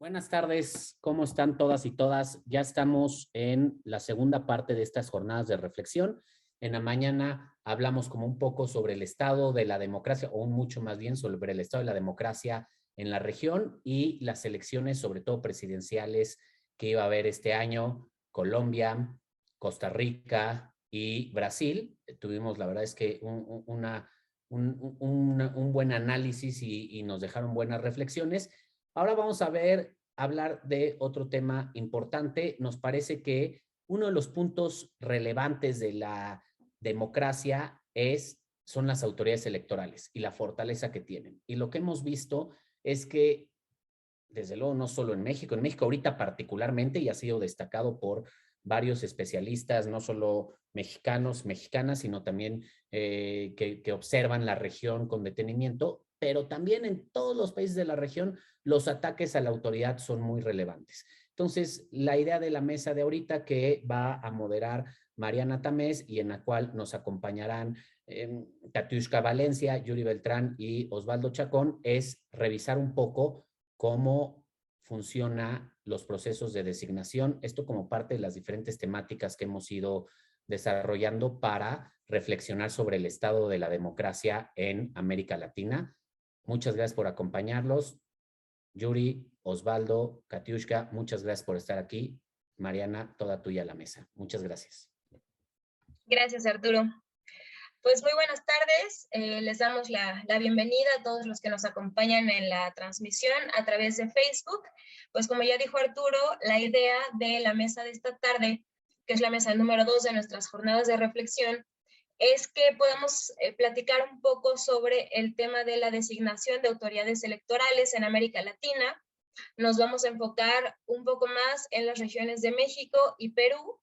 Buenas tardes, ¿cómo están todas y todas? Ya estamos en la segunda parte de estas jornadas de reflexión. En la mañana hablamos como un poco sobre el estado de la democracia, o mucho más bien sobre el estado de la democracia en la región y las elecciones, sobre todo presidenciales, que iba a haber este año, Colombia, Costa Rica y Brasil. Tuvimos, la verdad es que un buen análisis y nos dejaron buenas reflexiones. Ahora vamos a hablar de otro tema importante. Nos parece que uno de los puntos relevantes de la democracia son las autoridades electorales y la fortaleza que tienen. Y lo que hemos visto es que, desde luego, no solo en México ahorita particularmente, y ha sido destacado por varios especialistas, no solo mexicanos, mexicanas, sino también que observan la región con detenimiento, pero también en todos los países de la región los ataques a la autoridad son muy relevantes. Entonces, la idea de la mesa de ahorita, que va a moderar Mariana Tamés y en la cual nos acompañarán Katiuska Valencia, Yuri Beltrán y Osvaldo Chacón, es revisar un poco cómo funcionan los procesos de designación, esto como parte de las diferentes temáticas que hemos ido desarrollando para reflexionar sobre el estado de la democracia en América Latina. Muchas gracias por acompañarlos. Yuri, Osvaldo, Katiuska, muchas gracias por estar aquí. Mariana, toda tuya la mesa. Muchas gracias. Gracias, Arturo. Pues muy buenas tardes. Les damos la bienvenida a todos los que nos acompañan en la transmisión a través de Facebook. Pues como ya dijo Arturo, la idea de la mesa de esta tarde, que es la mesa número 2 de nuestras jornadas de reflexión, es que podamos platicar un poco sobre el tema de la designación de autoridades electorales en América Latina. Nos vamos a enfocar un poco más en las regiones de México y Perú,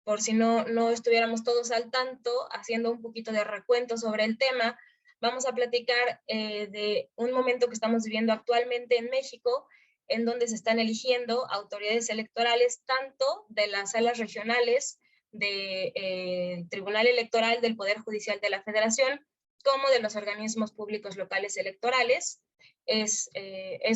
por si no estuviéramos todos al tanto, haciendo un poquito de recuento sobre el tema. Vamos a platicar de un momento que estamos viviendo actualmente en México, en donde se están eligiendo autoridades electorales tanto de las salas regionales del Tribunal Electoral del Poder Judicial de la Federación, como de los organismos públicos locales electorales. Es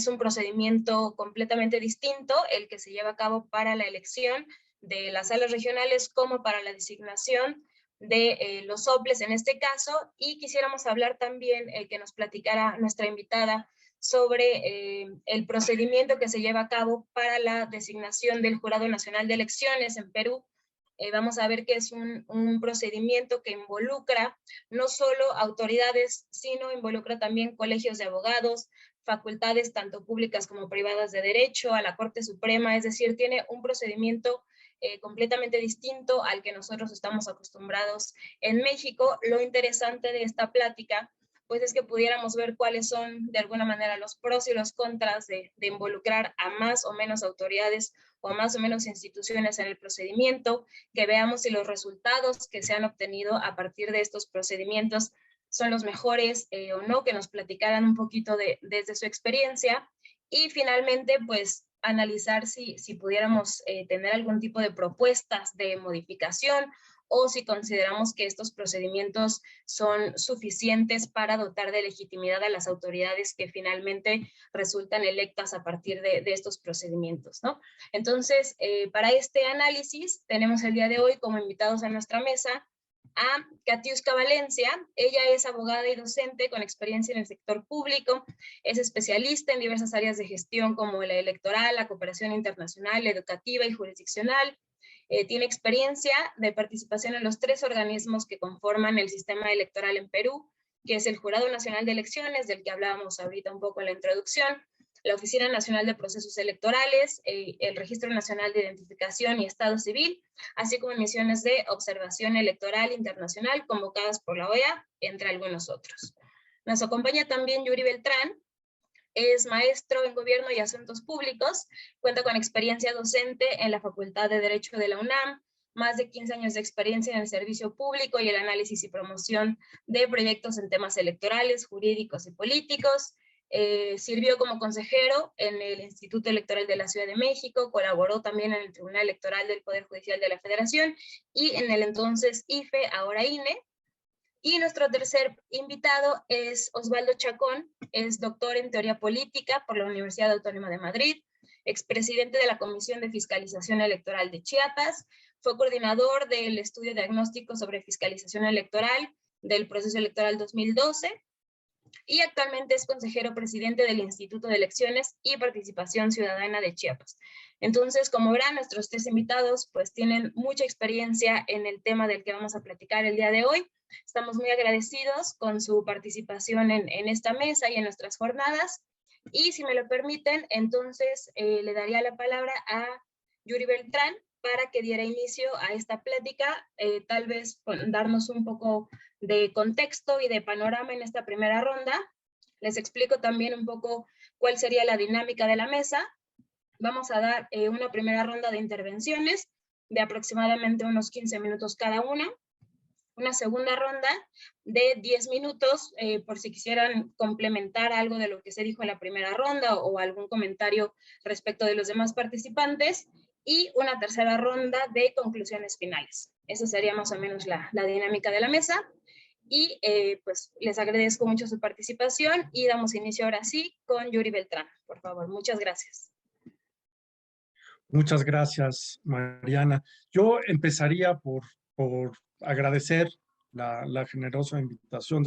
un procedimiento completamente distinto el que se lleva a cabo para la elección de las salas regionales como para la designación de los soples en este caso, y quisiéramos hablar también, que nos platicara nuestra invitada sobre el procedimiento que se lleva a cabo para la designación del Jurado Nacional de Elecciones en Perú. Vamos a ver que es un procedimiento que involucra no solo autoridades, sino involucra también colegios de abogados, facultades tanto públicas como privadas de derecho, a la Corte Suprema, es decir, tiene un procedimiento completamente distinto al que nosotros estamos acostumbrados en México. Lo interesante de esta plática, pues es que pudiéramos ver cuáles son de alguna manera los pros y los contras de involucrar a más o menos autoridades o a más o menos instituciones en el procedimiento, que veamos si los resultados que se han obtenido a partir de estos procedimientos son los mejores o no, que nos platicaran un poquito desde su experiencia, y finalmente pues analizar si pudiéramos tener algún tipo de propuestas de modificación, o si consideramos que estos procedimientos son suficientes para dotar de legitimidad a las autoridades que finalmente resultan electas a partir de estos procedimientos, ¿no? Entonces, para este análisis tenemos el día de hoy como invitados a nuestra mesa a Katiuska Valencia. Ella es abogada y docente con experiencia en el sector público, es especialista en diversas áreas de gestión como la electoral, la cooperación internacional, la educativa y jurisdiccional. Tiene experiencia de participación en los 3 organismos que conforman el sistema electoral en Perú, que es el Jurado Nacional de Elecciones, del que hablábamos ahorita un poco en la introducción, la Oficina Nacional de Procesos Electorales, el Registro Nacional de Identificación y Estado Civil, así como misiones de observación electoral internacional convocadas por la OEA, entre algunos otros. Nos acompaña también Yuri Beltrán. Es maestro en Gobierno y Asuntos Públicos, cuenta con experiencia docente en la Facultad de Derecho de la UNAM, más de 15 años de experiencia en el servicio público y el análisis y promoción de proyectos en temas electorales, jurídicos y políticos. Sirvió como consejero en el Instituto Electoral de la Ciudad de México, colaboró también en el Tribunal Electoral del Poder Judicial de la Federación y en el entonces IFE, ahora INE. Y nuestro tercer invitado es Osvaldo Chacón, es doctor en Teoría Política por la Universidad Autónoma de Madrid, expresidente de la Comisión de Fiscalización Electoral de Chiapas, fue coordinador del estudio diagnóstico sobre fiscalización electoral del proceso electoral 2012 y actualmente es consejero presidente del Instituto de Elecciones y Participación Ciudadana de Chiapas. Entonces, como verán, nuestros tres invitados pues tienen mucha experiencia en el tema del que vamos a platicar el día de hoy. Estamos muy agradecidos con su participación en esta mesa y en nuestras jornadas. Y si me lo permiten, entonces le daría la palabra a Yuri Beltrán para que diera inicio a esta plática, tal vez darnos un poco de contexto y de panorama en esta primera ronda. Les explico también un poco cuál sería la dinámica de la mesa. Vamos a dar una primera ronda de intervenciones de aproximadamente unos 15 minutos cada una segunda ronda de 10 minutos, por si quisieran complementar algo de lo que se dijo en la primera ronda o algún comentario respecto de los demás participantes, y una tercera ronda de conclusiones finales. Esa sería más o menos la dinámica de la mesa. Y pues les agradezco mucho su participación y damos inicio ahora sí con Yuri Beltrán, por favor. Muchas gracias. Muchas gracias, Mariana. Yo empezaría por agradecer la generosa invitación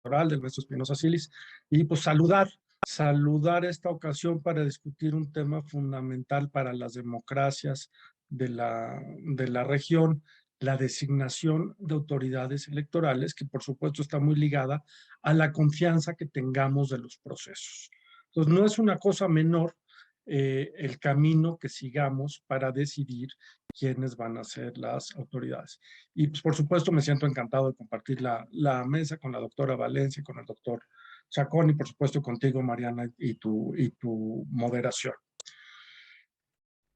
del maestro Espinosa Silis y pues saludar esta ocasión para discutir un tema fundamental para las democracias de la región, la designación de autoridades electorales, que por supuesto está muy ligada a la confianza que tengamos de los procesos. Entonces no es una cosa menor el camino que sigamos para decidir quiénes van a ser las autoridades. Y pues, por supuesto me siento encantado de compartir la mesa con la doctora Valencia y con el doctor Chacón y por supuesto contigo, Mariana, y tu moderación.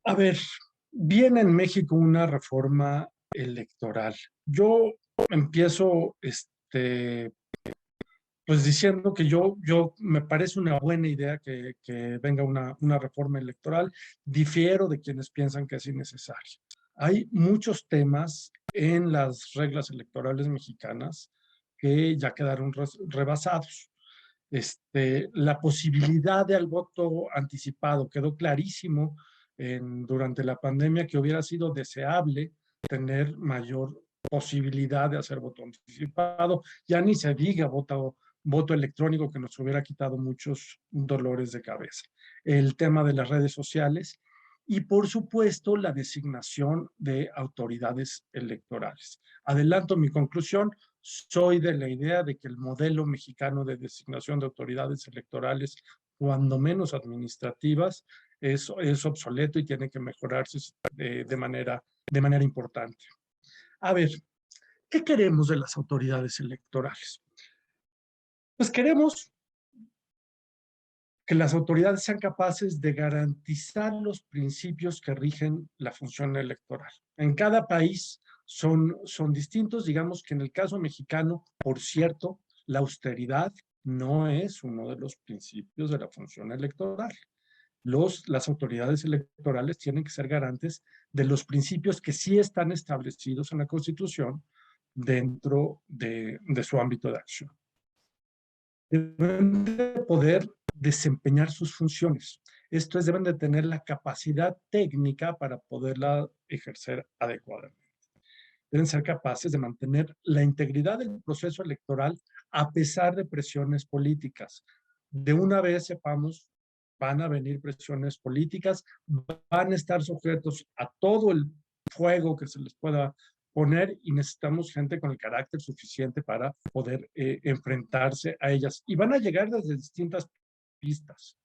A ver, viene en México una reforma electoral. Yo empiezo pues diciendo que yo me parece una buena idea que venga una reforma electoral. Difiero de quienes piensan que es innecesaria. Hay muchos temas en las reglas electorales mexicanas que ya quedaron rebasados. La posibilidad del voto anticipado quedó clarísimo durante la pandemia que hubiera sido deseable tener mayor posibilidad de hacer voto anticipado. Ya ni se diga voto electrónico, que nos hubiera quitado muchos dolores de cabeza. El tema de las redes sociales y, por supuesto, la designación de autoridades electorales. Adelanto mi conclusión. Soy de la idea de que el modelo mexicano de designación de autoridades electorales, cuando menos administrativas, es obsoleto y tiene que mejorarse de manera importante. A ver, ¿qué queremos de las autoridades electorales? Pues queremos que las autoridades sean capaces de garantizar los principios que rigen la función electoral. En cada país son distintos. Digamos que en el caso mexicano, por cierto, la austeridad no es uno de los principios de la función electoral. Las autoridades electorales tienen que ser garantes de los principios que sí están establecidos en la Constitución dentro de su ámbito de acción. Deben de poder desempeñar sus funciones. Esto es, deben de tener la capacidad técnica para poderla ejercer adecuadamente. Deben ser capaces de mantener la integridad del proceso electoral a pesar de presiones políticas. De una vez sepamos, van a venir presiones políticas, van a estar sujetos a todo el fuego que se les pueda poner y necesitamos gente con el carácter suficiente para poder enfrentarse a ellas. Y van a llegar desde distintas pistas.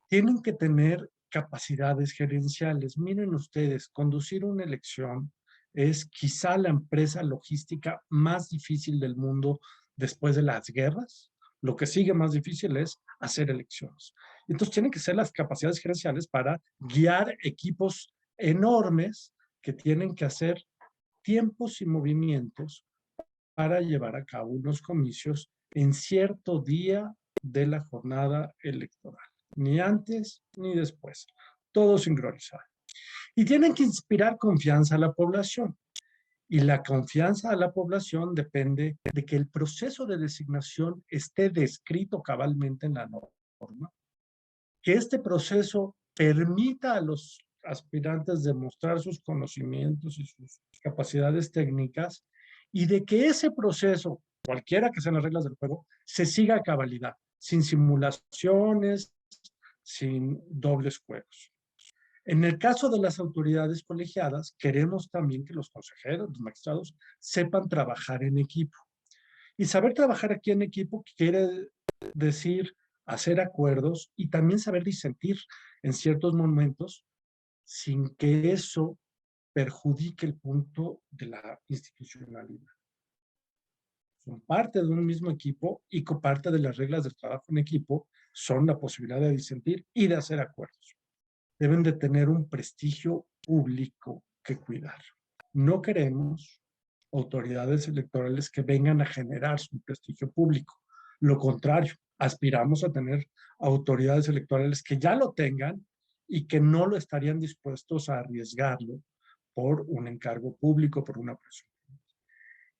Tienen que tener capacidades gerenciales. Miren ustedes, conducir una elección es quizá la empresa logística más difícil del mundo después de las guerras. Lo que sigue más difícil es hacer elecciones. Entonces tienen que ser las capacidades gerenciales para guiar equipos enormes que tienen que hacer tiempos y movimientos para llevar a cabo unos comicios en cierto día de la jornada electoral. Ni antes ni después. Todo sincronizado. Y tienen que inspirar confianza a la población. Y la confianza a la población depende de que el proceso de designación esté descrito cabalmente en la norma, que este proceso permita a los aspirantes demostrar sus conocimientos y sus capacidades técnicas, y de que ese proceso, cualquiera que sean las reglas del juego, se siga a cabalidad, sin simulaciones, sin dobles juegos. En el caso de las autoridades colegiadas, queremos también que los consejeros, los magistrados, sepan trabajar en equipo. Y saber trabajar aquí en equipo quiere decir hacer acuerdos y también saber disentir en ciertos momentos sin que eso perjudique el punto de la institucionalidad. Son parte de un mismo equipo y parte de las reglas del trabajo en equipo son la posibilidad de disentir y de hacer acuerdos. Deben de tener un prestigio público que cuidar. No queremos autoridades electorales que vengan a generar su prestigio público. Lo contrario, aspiramos a tener autoridades electorales que ya lo tengan y que no lo estarían dispuestos a arriesgarlo por un encargo público, por una presión.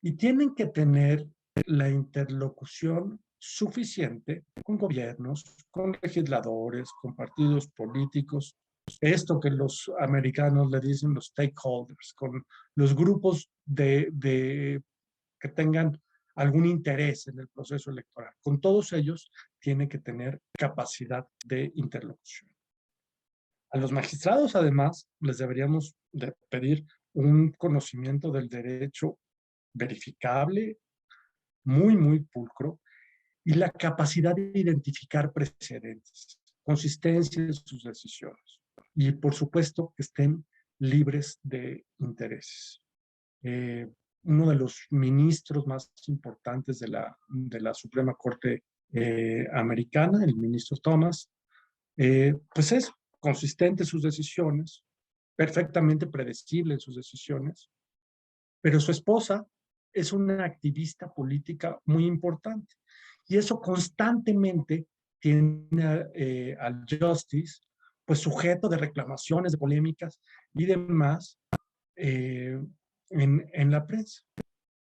Y tienen que tener la interlocución suficiente con gobiernos, con legisladores, con partidos políticos, esto que los americanos le dicen los stakeholders, con los grupos que tengan algún interés en el proceso electoral. Con todos ellos tiene que tener capacidad de interlocución. A los magistrados, además, les deberíamos de pedir un conocimiento del derecho verificable, muy, muy pulcro, y la capacidad de identificar precedentes, consistencia en sus decisiones. Y, por supuesto, que estén libres de intereses. Uno de los ministros más importantes de la Suprema Corte americana, el ministro Thomas, pues es consistente en sus decisiones, perfectamente predecible en sus decisiones, pero su esposa es una activista política muy importante. Y eso constantemente tiene al Justice pues sujeto de reclamaciones, de polémicas y demás en la prensa.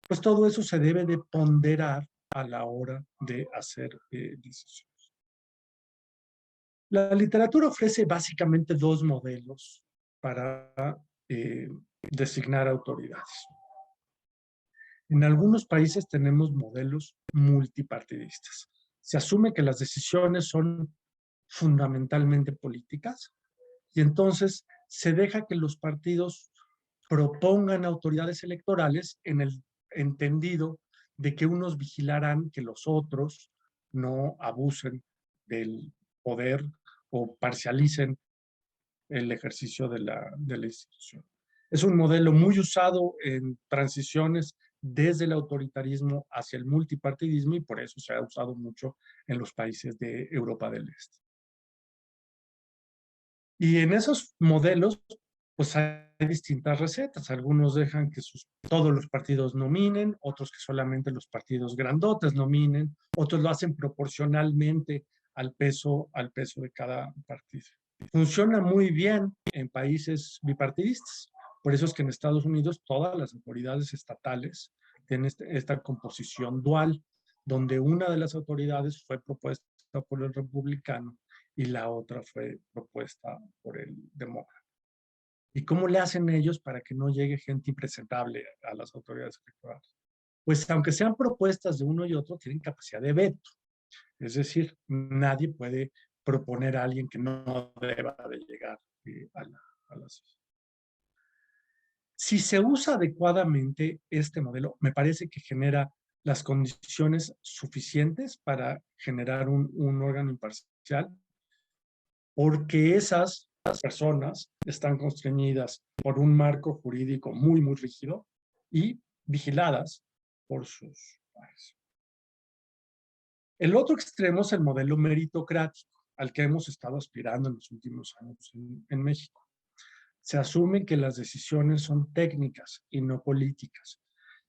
Pues todo eso se debe de ponderar a la hora de hacer decisiones. La literatura ofrece básicamente dos modelos para designar autoridades. En algunos países tenemos modelos multipartidistas. Se asume que las decisiones son fundamentalmente políticas y entonces se deja que los partidos propongan autoridades electorales en el entendido de que unos vigilarán que los otros no abusen del poder o parcialicen el ejercicio de la institución. Es un modelo muy usado en transiciones desde el autoritarismo hacia el multipartidismo y por eso se ha usado mucho en los países de Europa del Este. Y en esos modelos, pues hay distintas recetas. Algunos dejan que todos los partidos nominen, otros que solamente los partidos grandotes nominen, otros lo hacen proporcionalmente al peso de cada partido. Funciona muy bien en países bipartidistas. Por eso es que en Estados Unidos todas las autoridades estatales tienen esta composición dual, donde una de las autoridades fue propuesta por el republicano y la otra fue propuesta por el demócrata. ¿Y cómo le hacen ellos para que no llegue gente impresentable a las autoridades electorales? Pues aunque sean propuestas de uno y otro, tienen capacidad de veto. Es decir, nadie puede proponer a alguien que no deba de llegar a la sociedad. Si se usa adecuadamente este modelo, me parece que genera las condiciones suficientes para generar un órgano imparcial, porque esas personas están constreñidas por un marco jurídico muy, muy rígido y vigiladas por sus pares. El otro extremo es el modelo meritocrático, al que hemos estado aspirando en los últimos años en México. Se asume que las decisiones son técnicas y no políticas.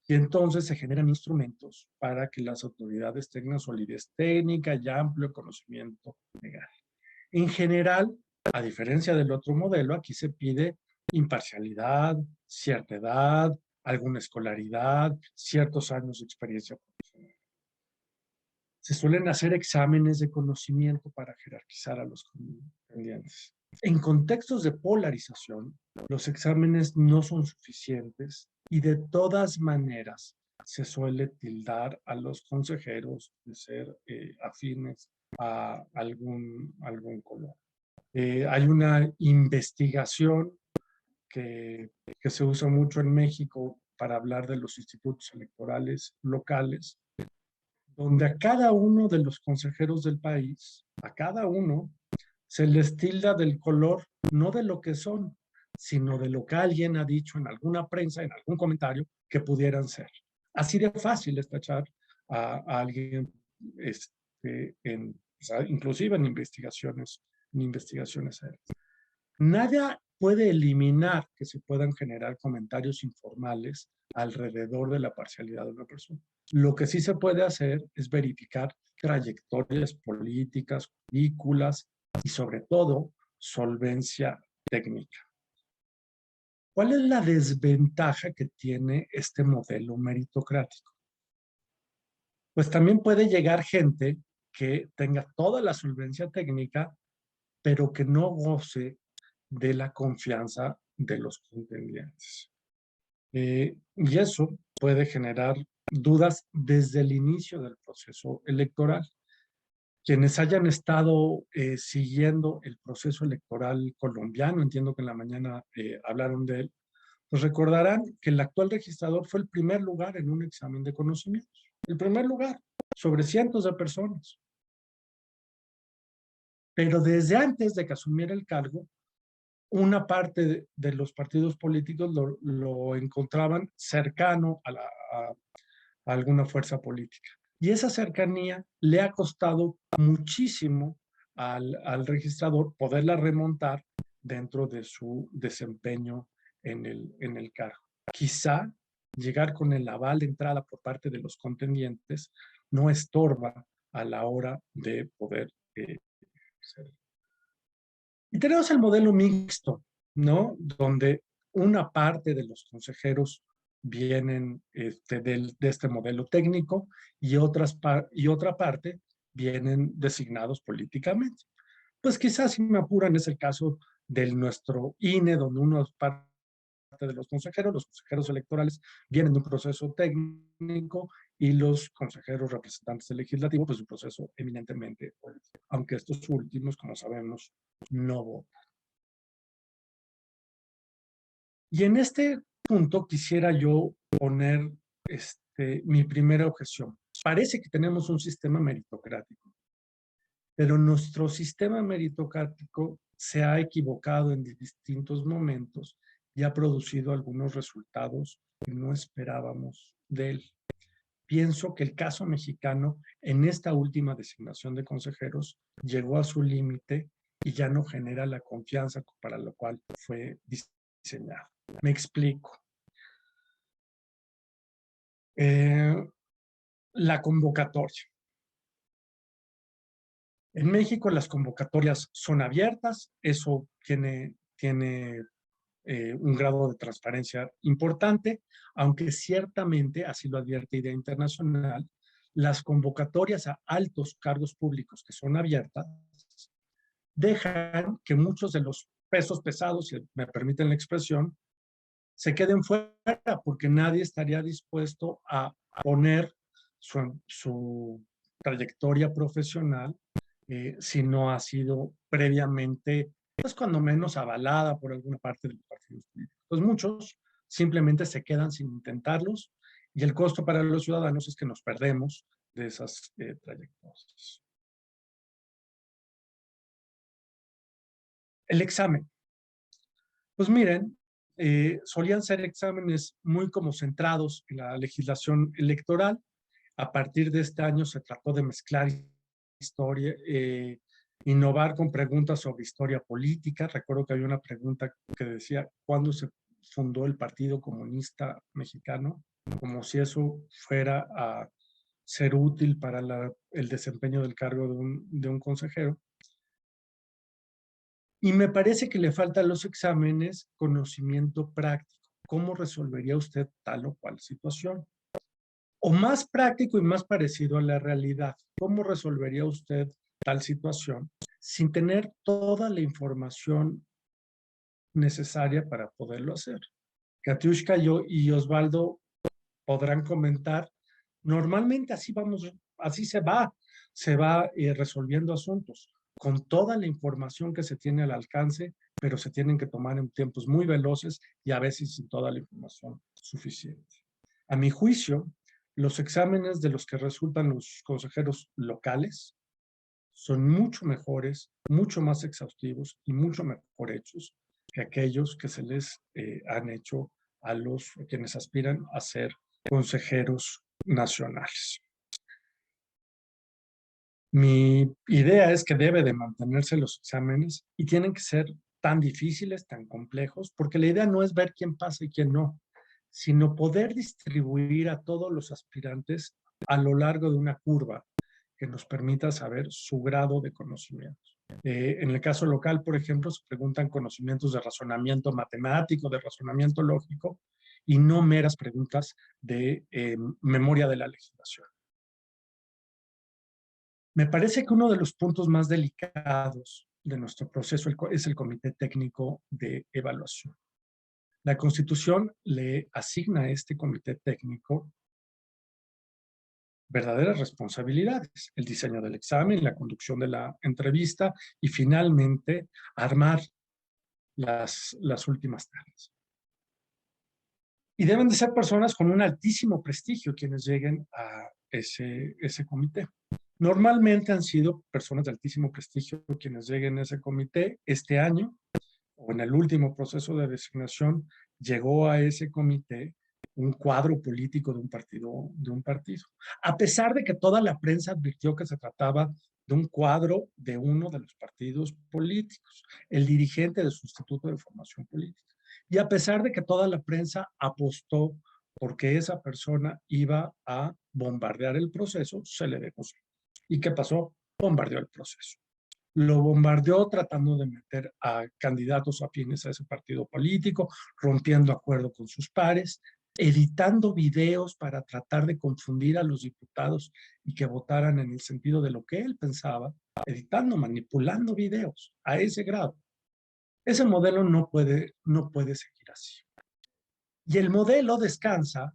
Y entonces se generan instrumentos para que las autoridades tengan solidez técnica y amplio conocimiento legal. En general, a diferencia del otro modelo, aquí se pide imparcialidad, cierta edad, alguna escolaridad, ciertos años de experiencia profesional. Se suelen hacer exámenes de conocimiento para jerarquizar a los contendientes. En contextos de polarización, los exámenes no son suficientes y de todas maneras se suele tildar a los consejeros de ser afines a algún color. Hay una investigación que se usa mucho en México para hablar de los institutos electorales locales, donde a cada uno de los consejeros del país, a cada uno, se les tilda del color, no de lo que son, sino de lo que alguien ha dicho en alguna prensa, en algún comentario, que pudieran ser. Así de fácil es tachar a alguien, o sea, inclusive en investigaciones serias. Nada puede eliminar que se puedan generar comentarios informales alrededor de la parcialidad de una persona. Lo que sí se puede hacer es verificar trayectorias políticas, currículas y sobre todo solvencia técnica. ¿Cuál es la desventaja que tiene este modelo meritocrático? Pues también puede llegar gente que tenga toda la solvencia técnica, pero que no goce de la confianza de los contendientes. Y eso puede generar dudas desde el inicio del proceso electoral. Quienes hayan estado siguiendo el proceso electoral colombiano, entiendo que en la mañana hablaron de él, pues recordarán que el actual registrador fue el primer lugar en un examen de conocimientos. El primer lugar, sobre cientos de personas. Pero desde antes de que asumiera el cargo, una parte de los partidos políticos lo encontraban cercano a alguna fuerza política. Y esa cercanía le ha costado muchísimo al registrador poderla remontar dentro de su desempeño en el cargo. Quizá llegar con el aval de entrada por parte de los contendientes no estorba a la hora de poder ser. Y tenemos el modelo mixto, ¿no? Donde una parte de los consejeros vienen de este modelo técnico y otra parte vienen designados políticamente. Pues quizás, si me apuran, es el caso de nuestro INE, donde uno es parte de los consejeros electorales vienen de un proceso técnico y los consejeros representantes del legislativo, pues un proceso eminentemente político, aunque estos últimos, como sabemos, no votan. Y en este punto quisiera yo poner mi primera objeción. Parece que tenemos un sistema meritocrático, pero nuestro sistema meritocrático se ha equivocado en distintos momentos y ha producido algunos resultados que no esperábamos de él. Pienso que el caso mexicano en esta última designación de consejeros llegó a su límite y ya no genera la confianza para la cual fue diseñado. Me explico. La convocatoria. En México las convocatorias son abiertas, eso tiene un grado de transparencia importante, aunque ciertamente, así lo advierte Idea Internacional, las convocatorias a altos cargos públicos que son abiertas dejan que muchos de los pesos pesados, si me permiten la expresión, se queden fuera porque nadie estaría dispuesto a poner su trayectoria profesional si no ha sido previamente, pues cuando menos avalada por alguna parte de los partidos políticos. Pues muchos simplemente se quedan sin intentarlos y el costo para los ciudadanos es que nos perdemos de esas trayectorias. El examen. Pues miren, solían ser exámenes muy como centrados en la legislación electoral. A partir de este año se trató de mezclar historia, innovar con preguntas sobre historia política. Recuerdo que había una pregunta que decía, ¿cuándo se fundó el Partido Comunista Mexicano? Como si eso fuera a ser útil para el desempeño del cargo de un consejero. Y me parece que le falta a los exámenes conocimiento práctico, cómo resolvería usted tal o cual situación. O más práctico y más parecido a la realidad, ¿cómo resolvería usted tal situación sin tener toda la información necesaria para poderlo hacer? Katiushka, yo y Osvaldo podrán comentar, normalmente así vamos, así se va resolviendo asuntos, con toda la información que se tiene al alcance, pero se tienen que tomar en tiempos muy veloces y a veces sin toda la información suficiente. A mi juicio, los exámenes de los que resultan los consejeros locales son mucho mejores, mucho más exhaustivos y mucho mejor hechos que aquellos que se les han hecho a quienes aspiran a ser consejeros nacionales. Mi idea es que debe de mantenerse los exámenes y tienen que ser tan difíciles, tan complejos, porque la idea no es ver quién pasa y quién no, sino poder distribuir a todos los aspirantes a lo largo de una curva que nos permita saber su grado de conocimiento. En el caso local, por ejemplo, se preguntan conocimientos de razonamiento matemático, de razonamiento lógico, y no meras preguntas de memoria de la legislación. Me parece que uno de los puntos más delicados de nuestro proceso es el Comité Técnico de Evaluación. La Constitución le asigna a este Comité Técnico verdaderas responsabilidades: el diseño del examen, la conducción de la entrevista y finalmente armar las últimas tareas. Y deben de ser personas con un altísimo prestigio quienes lleguen a ese comité. Normalmente han sido personas de altísimo prestigio quienes lleguen a ese comité. Este año, o en el último proceso de designación, llegó a ese comité un cuadro político de un partido. A pesar de que toda la prensa advirtió que se trataba de un cuadro de uno de los partidos políticos, el dirigente de su Instituto de Formación Política. Y a pesar de que toda la prensa apostó porque esa persona iba a bombardear el proceso, se le dejó ser. ¿Y qué pasó? Bombardeó el proceso. Lo bombardeó tratando de meter a candidatos afines a ese partido político, rompiendo acuerdo con sus pares, editando videos para tratar de confundir a los diputados y que votaran en el sentido de lo que él pensaba, editando, manipulando videos a ese grado. Ese modelo no puede seguir así. Y el modelo descansa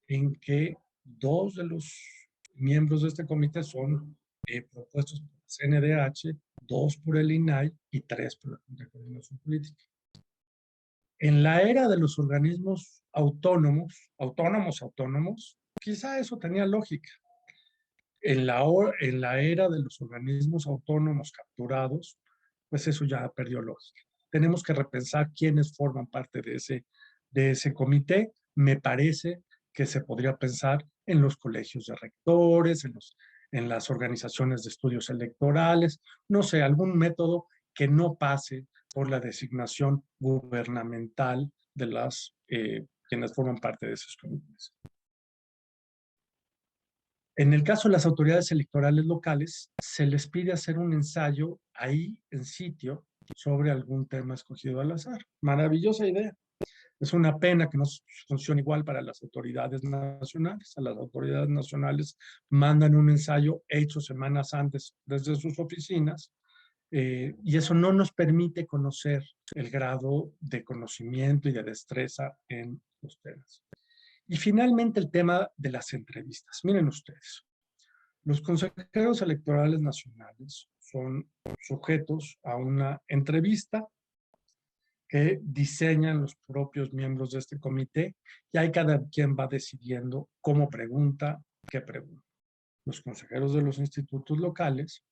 en que dos de los miembros de este comité son propuestos por la CNDH, 2 por el INAI y 3 por la Junta de Coordinación Política. En la era de los organismos autónomos, quizá eso tenía lógica. En la era de los organismos autónomos capturados, pues eso ya perdió lógica. Tenemos que repensar quiénes forman parte de ese comité. Me parece que se podría pensar en los colegios de rectores, en las organizaciones de estudios electorales, no sé, algún método que no pase por la designación gubernamental de quienes forman parte de esos comités. En el caso de las autoridades electorales locales, se les pide hacer un ensayo ahí en sitio sobre algún tema escogido al azar. Maravillosa idea. Es una pena que no funcione igual para las autoridades nacionales. A las autoridades nacionales mandan un ensayo hecho semanas antes desde sus oficinas y eso no nos permite conocer el grado de conocimiento y de destreza en los temas. Y finalmente el tema de las entrevistas. Miren ustedes, los consejeros electorales nacionales son sujetos a una entrevista que diseñan los propios miembros de este comité y ahí cada quien va decidiendo cómo pregunta, qué pregunta. Los consejeros de los institutos locales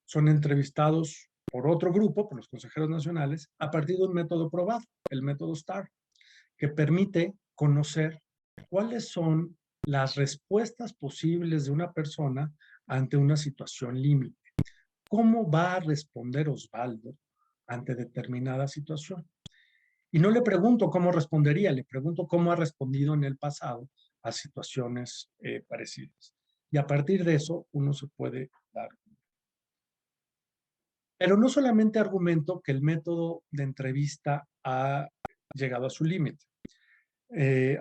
son entrevistados por otro grupo, por los consejeros nacionales, a partir de un método probado, el método STAR, que permite conocer cuáles son las respuestas posibles de una persona ante una situación límite. ¿Cómo va a responder Osvaldo ante determinada situación? Y no le pregunto cómo respondería, le pregunto cómo ha respondido en el pasado a situaciones parecidas. Y a partir de eso uno se puede dar. Pero no solamente argumento que el método de entrevista ha llegado a su límite.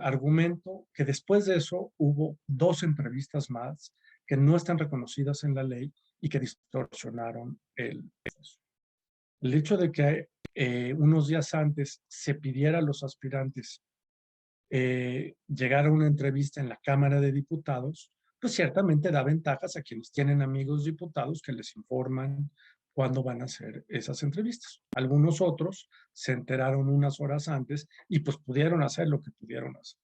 Argumento que después de eso hubo 2 entrevistas más que no están reconocidas en la ley y que distorsionaron el proceso. El hecho de que unos días antes se pidiera a los aspirantes llegar a una entrevista en la Cámara de Diputados, pues ciertamente da ventajas a quienes tienen amigos diputados que les informan cuándo van a hacer esas entrevistas. Algunos otros se enteraron unas horas antes y pues pudieron hacer lo que pudieron hacer.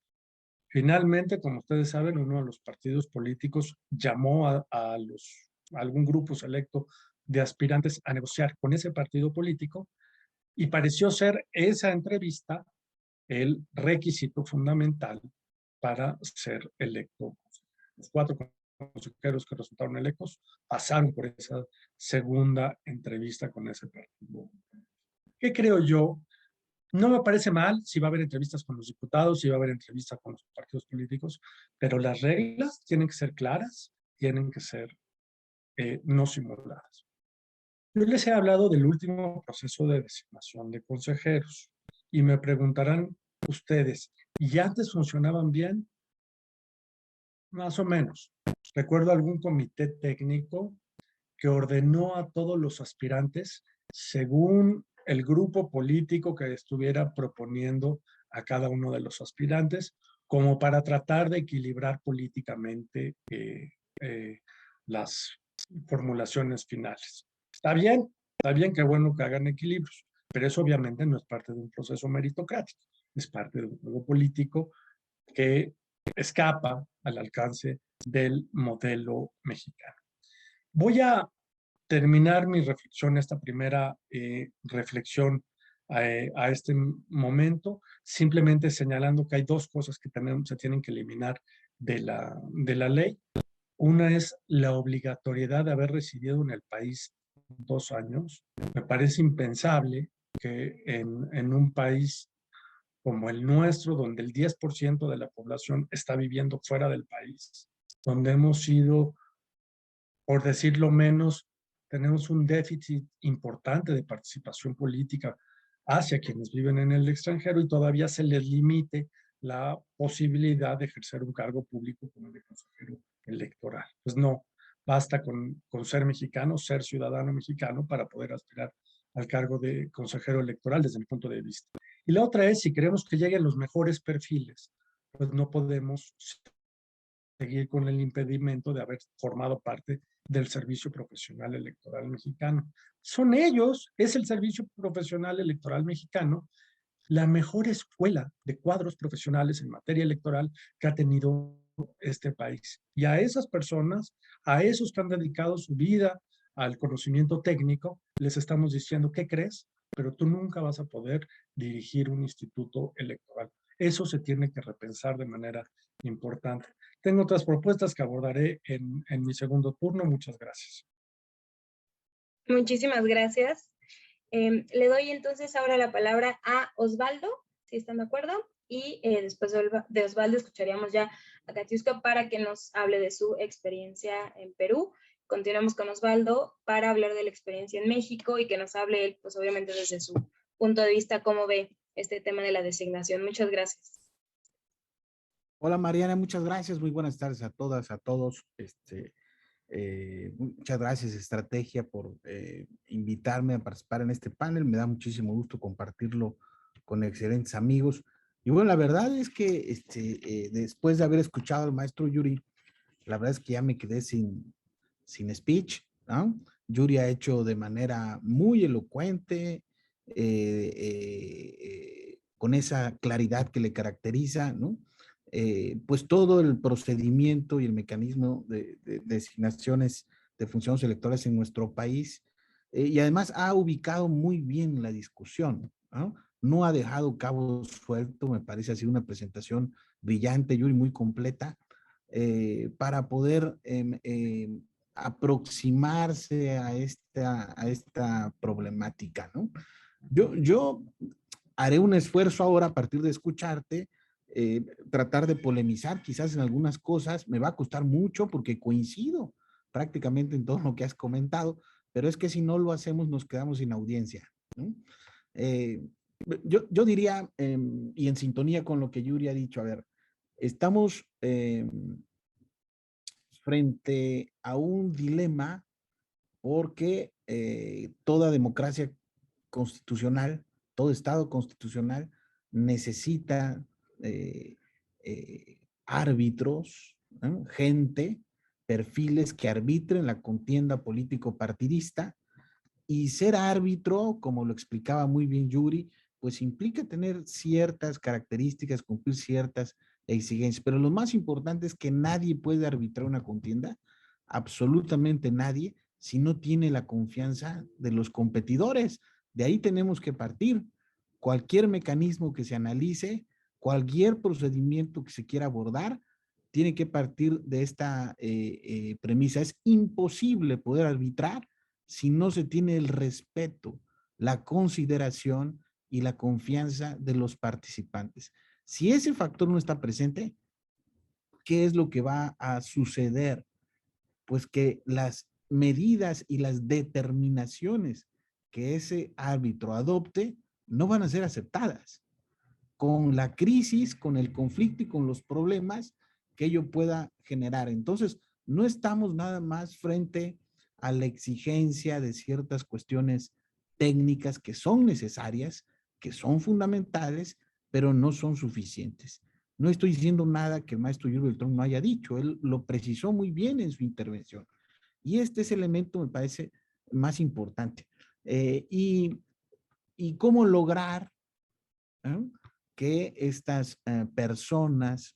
Finalmente, como ustedes saben, uno de los partidos políticos llamó a algún grupo selecto de aspirantes a negociar con ese partido político y pareció ser esa entrevista el requisito fundamental para ser electo. Los 4 consejeros que resultaron electos pasaron por esa segunda entrevista con ese partido. ¿Qué creo yo? No me parece mal si va a haber entrevistas con los diputados, si va a haber entrevistas con los partidos políticos, pero las reglas tienen que ser claras, tienen que ser no simuladas. Yo les he hablado del último proceso de designación de consejeros y me preguntarán ustedes, ¿y antes funcionaban bien? Más o menos. Recuerdo algún comité técnico que ordenó a todos los aspirantes según el grupo político que estuviera proponiendo a cada uno de los aspirantes, como para tratar de equilibrar políticamente las formulaciones finales. Está bien, qué bueno que hagan equilibrios, pero eso obviamente no es parte de un proceso meritocrático, es parte de un juego político que escapa al alcance del modelo mexicano. Voy a terminar mi reflexión, esta primera reflexión a este momento, simplemente señalando que hay 2 cosas que se tienen que eliminar de la ley. Una es la obligatoriedad de haber residido en el país 2 años. Me parece impensable que en un país como el nuestro, donde el 10% de la población está viviendo fuera del país, donde hemos sido, por decirlo menos, tenemos un déficit importante de participación política hacia quienes viven en el extranjero y todavía se les limite la posibilidad de ejercer un cargo público como el de consejero electoral. Pues no, basta con ser mexicano, ser ciudadano mexicano para poder aspirar al cargo de consejero electoral desde mi punto de vista. Y la otra es, si queremos que lleguen los mejores perfiles, pues no podemos seguir con el impedimento de haber formado parte del Servicio Profesional Electoral Mexicano. Son ellos, es el Servicio Profesional Electoral Mexicano, la mejor escuela de cuadros profesionales en materia electoral que ha tenido este país. Y a esas personas, a esos que han dedicado su vida al conocimiento técnico, les estamos diciendo, ¿qué crees? Pero tú nunca vas a poder dirigir un instituto electoral. Eso se tiene que repensar de manera importante. Tengo otras propuestas que abordaré en mi segundo turno. Muchas gracias. Muchísimas gracias. Le doy entonces ahora la palabra a Osvaldo, si están de acuerdo, y después de Osvaldo escucharíamos ya a Katiuska para que nos hable de su experiencia en Perú. Continuamos con Osvaldo para hablar de la experiencia en México y que nos hable él, pues obviamente desde su punto de vista, cómo ve este tema de la designación. Muchas gracias. Hola Mariana, muchas gracias. Muy buenas tardes a todas, a todos. Muchas gracias, Estrategia, por invitarme a participar en este panel. Me da muchísimo gusto compartirlo con excelentes amigos. Y bueno, la verdad es que después de haber escuchado al maestro Yuri, la verdad es que ya me quedé sin speech, ¿no? Yuri ha hecho de manera muy elocuente, con esa claridad que le caracteriza, ¿no? Pues todo el procedimiento y el mecanismo de designaciones de funciones electorales en nuestro país, y además ha ubicado muy bien la discusión, ¿no? No ha dejado cabos sueltos, me parece ha sido una presentación brillante, Yuri, muy completa, para poder aproximarse a esta problemática, ¿no? Yo haré un esfuerzo ahora a partir de escucharte, tratar de polemizar quizás en algunas cosas. Me va a costar mucho porque coincido prácticamente en todo lo que has comentado, pero es que si no lo hacemos nos quedamos sin audiencia, ¿no? Yo diría, y en sintonía con lo que Yuri ha dicho, a ver, estamos frente a un dilema porque toda democracia constitucional, todo Estado constitucional necesita eh, árbitros, ¿no? Gente, perfiles que arbitren la contienda político-partidista, y ser árbitro, como lo explicaba muy bien Yuri, pues implica tener ciertas características, cumplir ciertas exigencias, pero lo más importante es que nadie puede arbitrar una contienda, absolutamente nadie, si no tiene la confianza de los competidores. De ahí tenemos que partir. Cualquier mecanismo que se analice, cualquier procedimiento que se quiera abordar, tiene que partir de esta premisa. Es imposible poder arbitrar si no se tiene el respeto, la consideración y la confianza de los participantes. Si ese factor no está presente, ¿qué es lo que va a suceder? Pues que las medidas y las determinaciones que ese árbitro adopte no van a ser aceptadas. Con la crisis, con el conflicto y con los problemas que ello pueda generar. Entonces, no estamos nada más frente a la exigencia de ciertas cuestiones técnicas que son necesarias, que son fundamentales, pero no son suficientes. No estoy diciendo nada que el maestro Yuri Beltrán no haya dicho, él lo precisó muy bien en su intervención. Y este es el elemento, me parece, más importante. Y cómo lograr, ¿eh?, que estas personas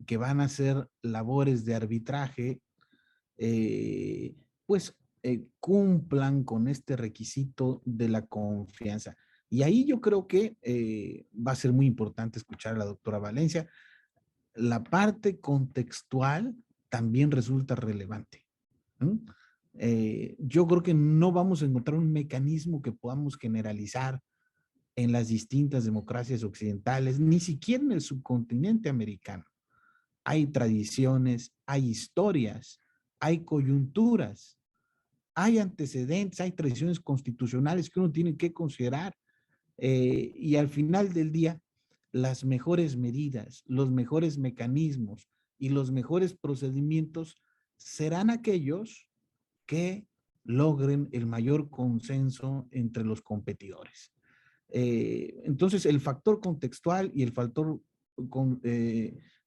que van a hacer labores de arbitraje, pues cumplan con este requisito de la confianza. Y ahí yo creo que va a ser muy importante escuchar a la doctora Valencia. La parte contextual también resulta relevante. Yo creo que no vamos a encontrar un mecanismo que podamos generalizar en las distintas democracias occidentales, ni siquiera en el subcontinente americano. Hay tradiciones, hay historias, hay coyunturas, hay antecedentes, hay tradiciones constitucionales que uno tiene que considerar, y al final del día, las mejores medidas, los mejores mecanismos y los mejores procedimientos serán aquellos que logren el mayor consenso entre los competidores. Entonces, el factor contextual y el factor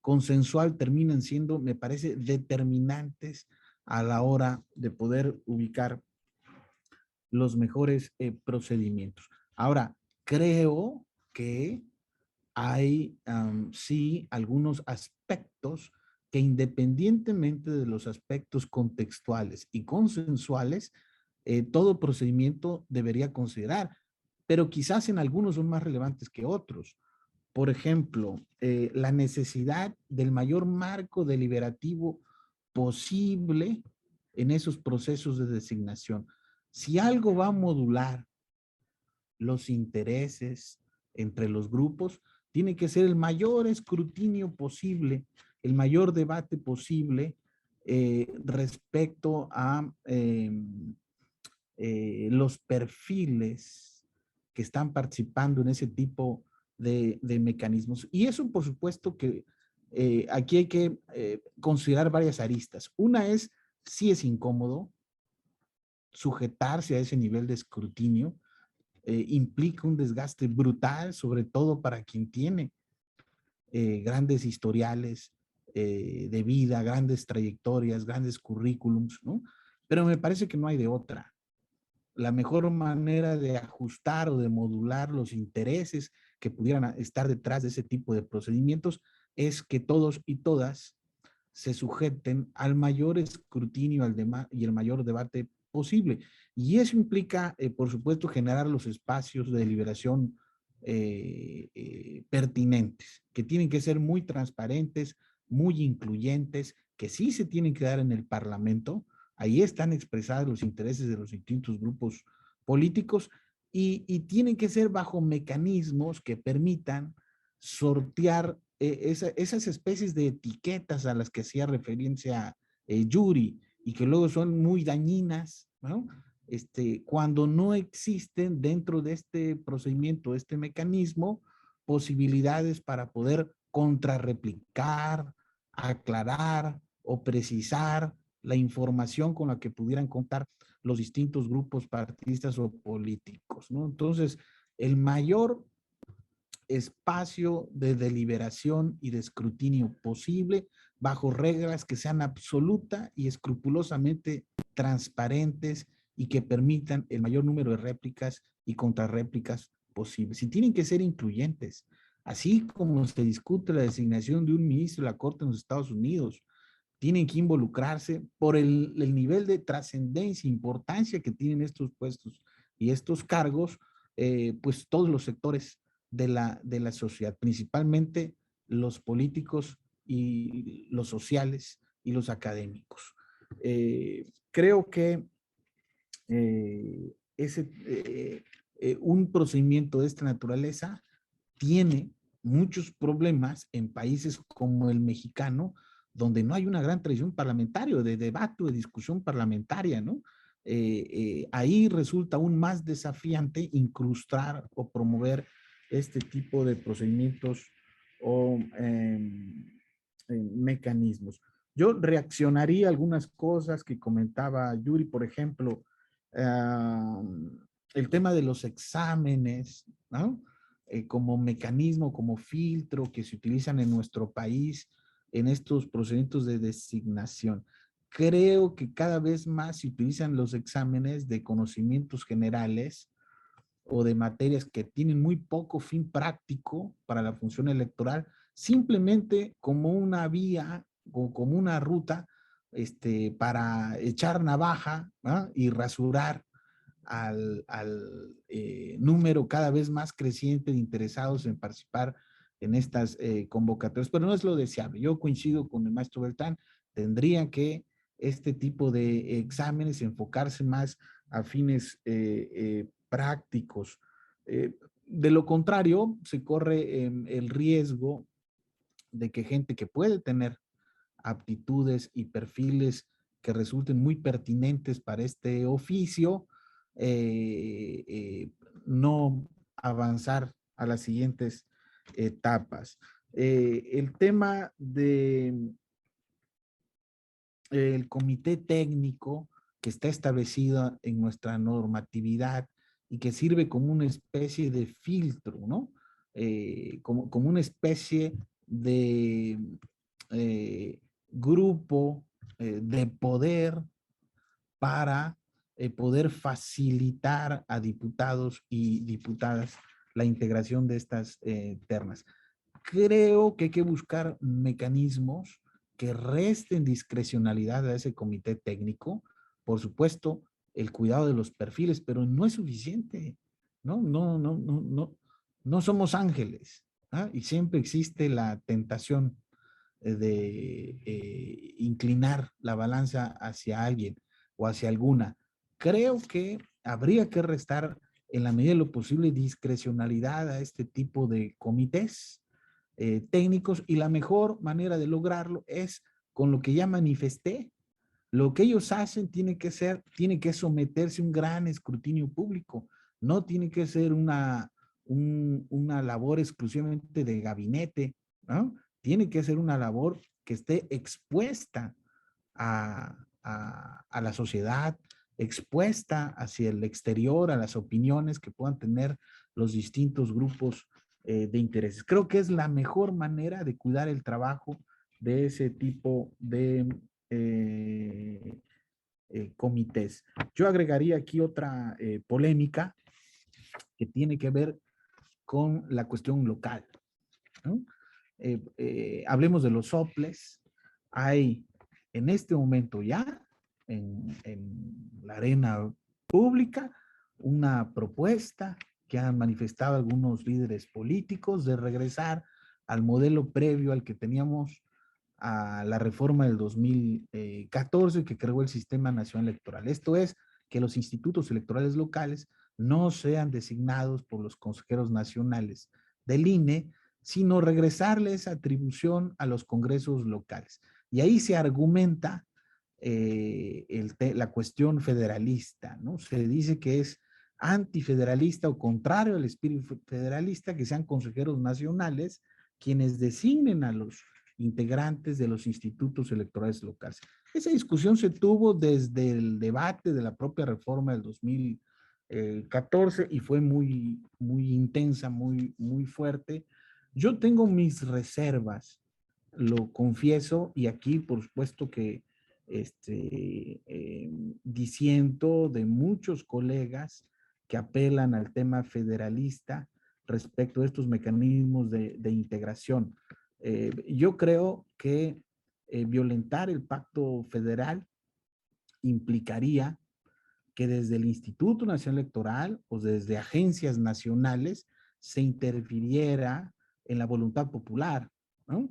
consensual terminan siendo, me parece, determinantes a la hora de poder ubicar los mejores procedimientos. Ahora, creo que hay sí algunos aspectos que, independientemente de los aspectos contextuales y consensuales, todo procedimiento debería considerar, pero quizás en algunos son más relevantes que otros. Por ejemplo, la necesidad del mayor marco deliberativo posible en esos procesos de designación. Si algo va a modular los intereses entre los grupos, tiene que ser el mayor escrutinio posible, el mayor debate posible respecto a los perfiles que están participando en ese tipo de mecanismos. Y eso, por supuesto, que aquí hay que considerar varias aristas. Una es, sí es incómodo sujetarse a ese nivel de escrutinio, implica un desgaste brutal, sobre todo para quien tiene grandes historiales de vida, grandes trayectorias, grandes currículums, ¿no? Pero me parece que no hay de otra. La mejor manera de ajustar o de modular los intereses que pudieran estar detrás de ese tipo de procedimientos es que todos y todas se sujeten al mayor escrutinio y el mayor debate posible. Y eso implica, por supuesto, generar los espacios de deliberación pertinentes, que tienen que ser muy transparentes, muy incluyentes, que sí se tienen que dar en el Parlamento. Ahí están expresados los intereses de los distintos grupos políticos y tienen que ser bajo mecanismos que permitan sortear esas especies de etiquetas a las que hacía referencia Yuri y que luego son muy dañinas, ¿no? cuando no existen dentro de este procedimiento, este mecanismo, posibilidades para poder contrarreplicar, aclarar o precisar la información con la que pudieran contar los distintos grupos partidistas o políticos, ¿no? Entonces, el mayor espacio de deliberación y de escrutinio posible bajo reglas que sean absoluta y escrupulosamente transparentes y que permitan el mayor número de réplicas y contrarréplicas posibles. Y tienen que ser incluyentes, así como se discute la designación de un ministro de la Corte en los Estados Unidos. Tienen que involucrarse por el nivel de trascendencia, importancia que tienen estos puestos y estos cargos, pues todos los sectores de la sociedad, principalmente los políticos y los sociales y los académicos. Creo que un procedimiento de esta naturaleza tiene muchos problemas en países como el mexicano, donde no hay una gran tradición parlamentaria, de debate o de discusión parlamentaria, ¿no? Ahí resulta aún más desafiante incrustar o promover este tipo de procedimientos o mecanismos. Yo reaccionaría a algunas cosas que comentaba Yuri, por ejemplo, el tema de los exámenes, ¿no? Como mecanismo, como filtro que se utilizan en nuestro país en estos procedimientos de designación. Creo que cada vez más se utilizan los exámenes de conocimientos generales o de materias que tienen muy poco fin práctico para la función electoral, simplemente como una vía o como una ruta para echar navaja, ¿no? Y rasurar al número cada vez más creciente de interesados en participar en estas convocatorias, pero no es lo deseable. Yo coincido con el maestro Beltrán, tendría que este tipo de exámenes enfocarse más a fines prácticos. De lo contrario, se corre el riesgo de que gente que puede tener aptitudes y perfiles que resulten muy pertinentes para este oficio, no avanzar a las siguientes etapas. El tema de el comité técnico que está establecido en nuestra normatividad y que sirve como una especie de filtro, ¿no? Como una especie de grupo de poder para poder facilitar a diputados y diputadas la integración de estas ternas. Creo que hay que buscar mecanismos que resten discrecionalidad a ese comité técnico. Por supuesto, el cuidado de los perfiles, pero no es suficiente. No somos ángeles, ¿ah? Y siempre existe la tentación de inclinar la balanza hacia alguien o hacia alguna. Creo que habría que restar en la medida de lo posible discrecionalidad a este tipo de comités técnicos, y la mejor manera de lograrlo es con lo que ya manifesté. Lo que ellos hacen tiene que someterse a un gran escrutinio público, no tiene que ser una labor exclusivamente de gabinete, ¿no? Tiene que ser una labor que esté expuesta a la sociedad, expuesta hacia el exterior, a las opiniones que puedan tener los distintos grupos de intereses. Creo que es la mejor manera de cuidar el trabajo de ese tipo de comités. Yo agregaría aquí otra polémica que tiene que ver con la cuestión local, ¿no? Hablemos de los soples. Hay en este momento ya en la arena pública una propuesta que han manifestado algunos líderes políticos de regresar al modelo previo al que teníamos a la reforma del 2014 que creó el Sistema Nacional Electoral. Esto es, que los institutos electorales locales no sean designados por los consejeros nacionales del INE, sino regresarle esa atribución a los congresos locales. Y ahí se argumenta la cuestión federalista, ¿no? Se dice que es antifederalista o contrario al espíritu federalista que sean consejeros nacionales quienes designen a los integrantes de los institutos electorales locales. Esa discusión se tuvo desde el debate de la propia reforma del 2014 y fue muy, muy intensa, muy, muy fuerte. Yo tengo mis reservas, lo confieso, y aquí por supuesto que disiento de muchos colegas que apelan al tema federalista respecto a estos mecanismos de integración. Yo creo que violentar el pacto federal implicaría que desde el Instituto Nacional Electoral o desde agencias nacionales se interfiriera en la voluntad popular, ¿no?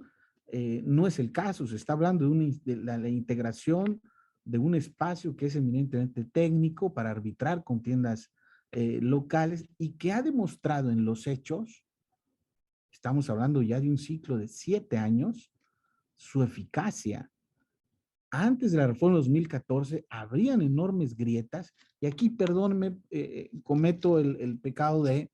No es el caso, se está hablando de la integración de un espacio que es eminentemente técnico para arbitrar contiendas locales y que ha demostrado en los hechos, estamos hablando ya de un ciclo de 7 años, su eficacia. Antes de la reforma de 2014 habrían enormes grietas y aquí, perdónenme, cometo el pecado de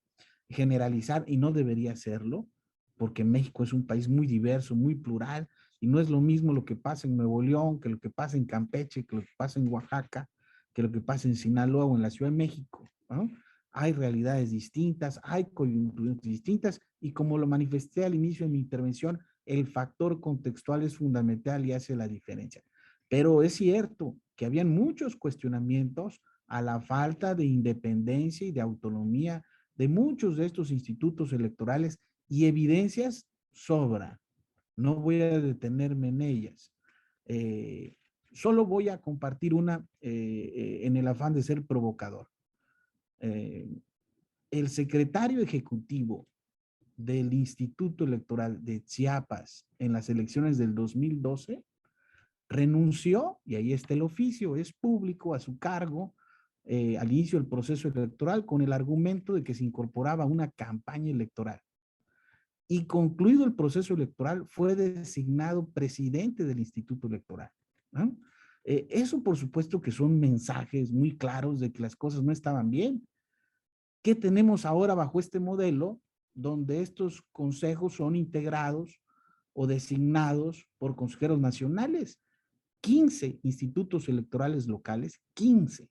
generalizar y no debería hacerlo, porque México es un país muy diverso, muy plural, y no es lo mismo lo que pasa en Nuevo León, que lo que pasa en Campeche, que lo que pasa en Oaxaca, que lo que pasa en Sinaloa o en la Ciudad de México, ¿no? Hay realidades distintas, hay coyunturas distintas, y como lo manifesté al inicio de mi intervención, el factor contextual es fundamental y hace la diferencia. Pero es cierto que habían muchos cuestionamientos a la falta de independencia y de autonomía de muchos de estos institutos electorales y evidencias sobran. No voy a detenerme en ellas. Solo voy a compartir una en el afán de ser provocador. El secretario ejecutivo del Instituto Electoral de Chiapas en las elecciones del 2012 renunció, y ahí está el oficio, es público, a su cargo, al inicio del proceso electoral con el argumento de que se incorporaba una campaña electoral. Y concluido el proceso electoral, fue designado presidente del Instituto Electoral, ¿no? Eso, por supuesto, que son mensajes muy claros de que las cosas no estaban bien. ¿Qué tenemos ahora bajo este modelo donde estos consejos son integrados o designados por consejeros nacionales? 15 institutos electorales locales, 15,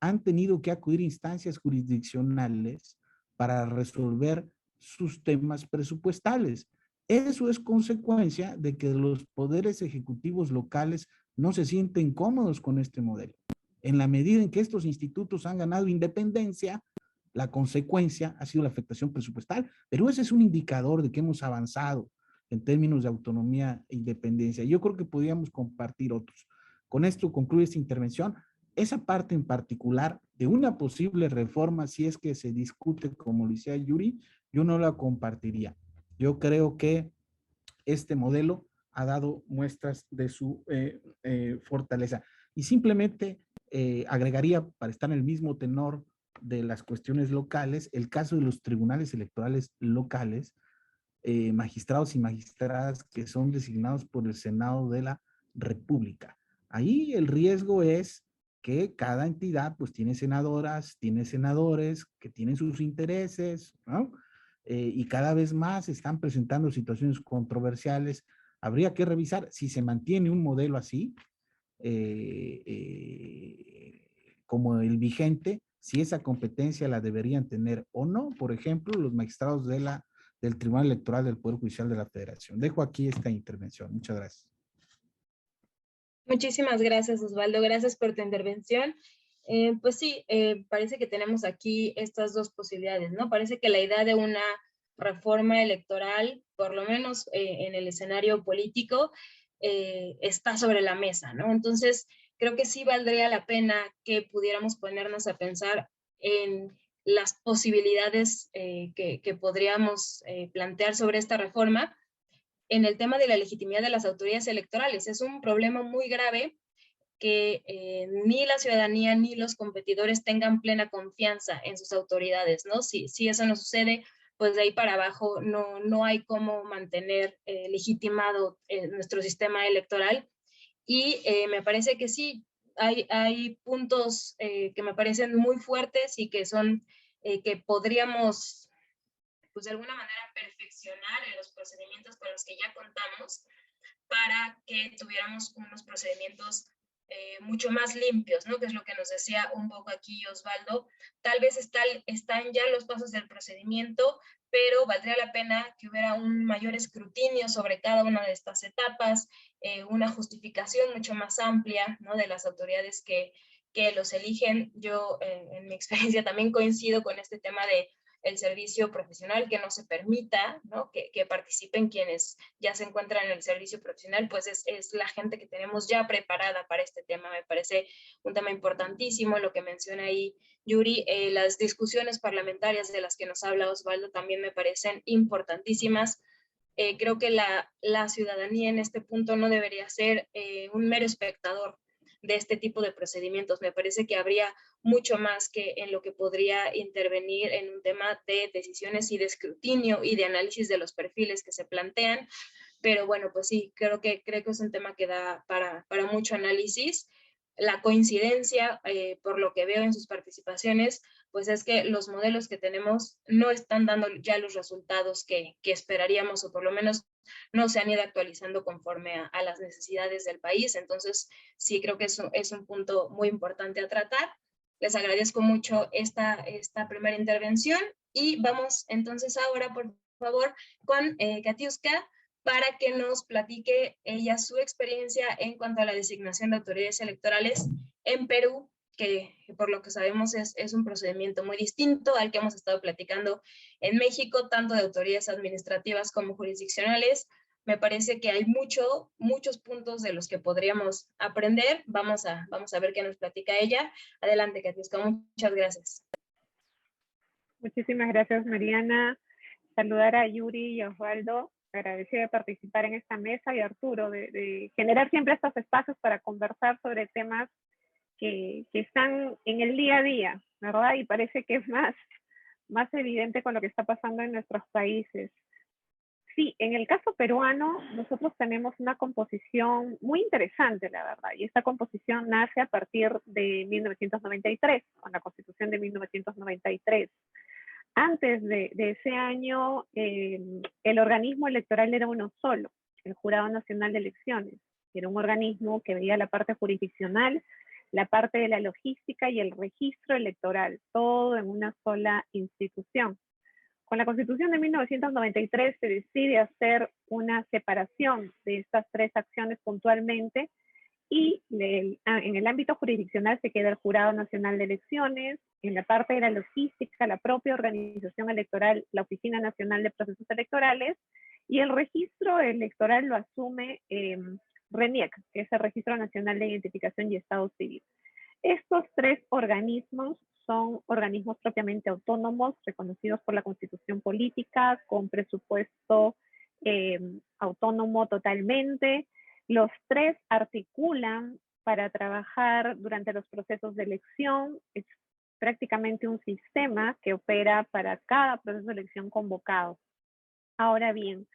han tenido que acudir a instancias jurisdiccionales para resolver sus temas presupuestales. Eso es consecuencia de que los poderes ejecutivos locales no se sienten cómodos con este modelo. En la medida en que estos institutos han ganado independencia, la consecuencia ha sido la afectación presupuestal, pero ese es un indicador de que hemos avanzado en términos de autonomía e independencia. Yo creo que podríamos compartir otros. Con esto concluye esta intervención. Esa parte en particular de una posible reforma, si es que se discute como lo decía Yuri, yo no la compartiría. Yo creo que este modelo ha dado muestras de su fortaleza. Y simplemente agregaría, para estar en el mismo tenor de las cuestiones locales, el caso de los tribunales electorales locales, magistrados y magistradas que son designados por el Senado de la República. Ahí el riesgo es que cada entidad pues tiene senadoras, tiene senadores que tienen sus intereses, ¿no? Y cada vez más están presentando situaciones controversiales. Habría que revisar si se mantiene un modelo así, como el vigente, si esa competencia la deberían tener o no, por ejemplo, los magistrados del Tribunal Electoral del Poder Judicial de la Federación. Dejo aquí esta intervención. Muchas gracias. Muchísimas gracias, Osvaldo. Gracias por tu intervención. Pues sí, parece que tenemos aquí estas dos posibilidades, ¿no? Parece que la idea de una reforma electoral, por lo menos en el escenario político, está sobre la mesa, ¿no? Entonces, creo que sí valdría la pena que pudiéramos ponernos a pensar en las posibilidades que podríamos plantear sobre esta reforma en el tema de la legitimidad de las autoridades electorales. Es un problema muy grave que ni la ciudadanía ni los competidores tengan plena confianza en sus autoridades, ¿no? Si eso no sucede, pues de ahí para abajo no hay cómo mantener legitimado nuestro sistema electoral y me parece que sí, hay puntos que me parecen muy fuertes y que son, que podríamos, pues de alguna manera, perfeccionar en los procedimientos con los que ya contamos para que tuviéramos unos procedimientos mucho más limpios, ¿no? Que es lo que nos decía un poco aquí Osvaldo. Tal vez están ya los pasos del procedimiento, pero valdría la pena que hubiera un mayor escrutinio sobre cada una de estas etapas, una justificación mucho más amplia, ¿no? De las autoridades que los eligen. Yo, en mi experiencia, también coincido con este tema de el servicio profesional, que no se permita, ¿no? Que participen quienes ya se encuentran en el servicio profesional, pues es la gente que tenemos ya preparada para este tema. Me parece un tema importantísimo lo que menciona ahí Yuri. Las discusiones parlamentarias de las que nos habla Osvaldo también me parecen importantísimas. Creo que la ciudadanía en este punto no debería ser un mero espectador de este tipo de procedimientos. Me parece que habría mucho más que en lo que podría intervenir en un tema de decisiones y de escrutinio y de análisis de los perfiles que se plantean. Pero bueno, pues sí, creo que es un tema que da para mucho análisis. La coincidencia, por lo que veo en sus participaciones, pues es que los modelos que tenemos no están dando ya los resultados que esperaríamos, o por lo menos no se han ido actualizando conforme a las necesidades del país. Entonces, sí creo que es un punto muy importante a tratar. Les agradezco mucho esta primera intervención y vamos entonces ahora, por favor, con Katiuska, para que nos platique ella su experiencia en cuanto a la designación de autoridades electorales en Perú, que por lo que sabemos es un procedimiento muy distinto al que hemos estado platicando en México, tanto de autoridades administrativas como jurisdiccionales. Me parece que hay muchos puntos de los que podríamos aprender. Vamos a ver qué nos platica ella. Adelante, Katiuska, muchas gracias. Muchísimas gracias, Mariana. Saludar a Yuri y a Osvaldo, agradecida de participar en esta mesa, y a Arturo de generar siempre estos espacios para conversar sobre temas que están en el día a día, ¿verdad? Y parece que es más evidente con lo que está pasando en nuestros países. Sí, en el caso peruano, nosotros tenemos una composición muy interesante, la verdad, y esta composición nace a partir de 1993, con la Constitución de 1993. Antes de ese año, el organismo electoral era uno solo, el Jurado Nacional de Elecciones. Era un organismo que veía la parte jurisdiccional, la parte de la logística y el registro electoral, todo en una sola institución. Con la Constitución de 1993 se decide hacer una separación de estas tres acciones puntualmente, y en el ámbito jurisdiccional se queda el Jurado Nacional de Elecciones, en la parte de la logística, la propia organización electoral, la Oficina Nacional de Procesos Electorales, y el registro electoral lo asume RENIEC, que es el Registro Nacional de Identificación y Estado Civil. Estos tres organismos son organismos propiamente autónomos, reconocidos por la Constitución Política, con presupuesto autónomo totalmente. Los tres articulan para trabajar durante los procesos de elección. Es prácticamente un sistema que opera para cada proceso de elección convocado. Ahora bien,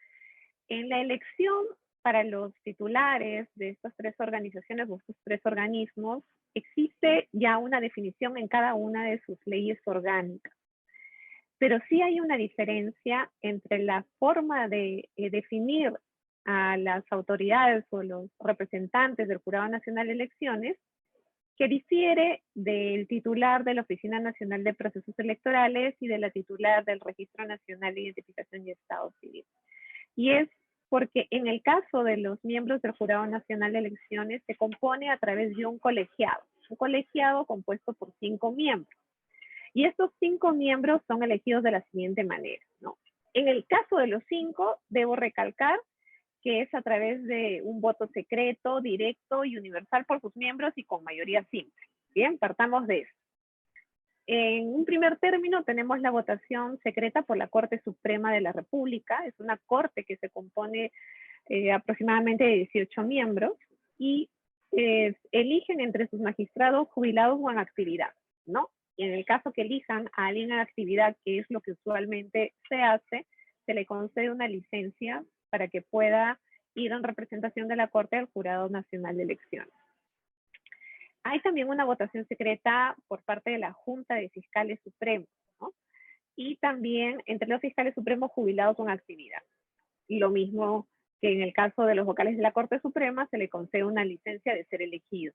en la elección para los titulares de estas tres organizaciones o estos tres organismos, existe ya una definición en cada una de sus leyes orgánicas. Pero sí hay una diferencia entre la forma de definir a las autoridades o los representantes del Jurado Nacional de Elecciones, que difiere del titular de la Oficina Nacional de Procesos Electorales y de la titular del Registro Nacional de Identificación y Estado Civil. Y es porque en el caso de los miembros del Jurado Nacional de Elecciones se compone a través de un colegiado compuesto por 5 miembros. Y estos 5 miembros son elegidos de la siguiente manera, ¿no? En el caso de los 5, debo recalcar que es a través de un voto secreto, directo y universal por sus miembros y con mayoría simple. Bien, partamos de eso. En un primer término tenemos la votación secreta por la Corte Suprema de la República. Es una corte que se compone aproximadamente de 18 miembros y eligen entre sus magistrados jubilados o en actividad, ¿no? Y en el caso que elijan a alguien en actividad, que es lo que usualmente se hace, se le concede una licencia para que pueda ir en representación de la Corte al Jurado Nacional de Elecciones. Hay también una votación secreta por parte de la Junta de Fiscales Supremos, ¿no? Y también entre los fiscales supremos jubilados con actividad. Y lo mismo que en el caso de los vocales de la Corte Suprema, se le concede una licencia de ser elegido.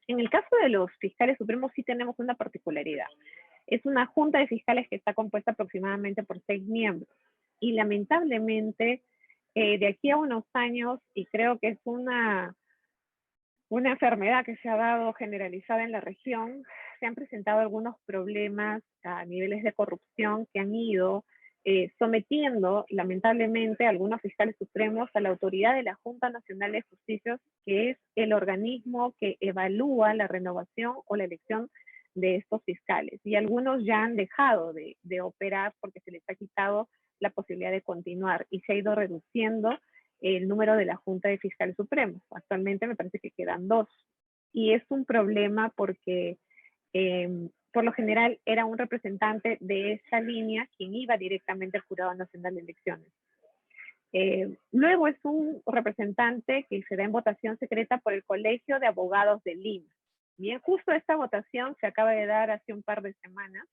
En el caso de los fiscales supremos sí tenemos una particularidad. Es una junta de fiscales que está compuesta aproximadamente por 6 miembros. Y lamentablemente, de aquí a unos años, y creo que es una enfermedad que se ha dado generalizada en la región, se han presentado algunos problemas a niveles de corrupción que han ido sometiendo lamentablemente a algunos fiscales supremos a la autoridad de la Junta Nacional de Justicia, que es el organismo que evalúa la renovación o la elección de estos fiscales. Y algunos ya han dejado de operar porque se les ha quitado la posibilidad de continuar y se ha ido reduciendo el número de la Junta de Fiscales Supremos. Actualmente me parece que quedan 2. Y es un problema porque por lo general era un representante de esa línea quien iba directamente al Jurado Nacional de Elecciones. Luego es un representante que se da en votación secreta por el Colegio de Abogados de Lima. Bien, justo esta votación se acaba de dar hace un par de semanas.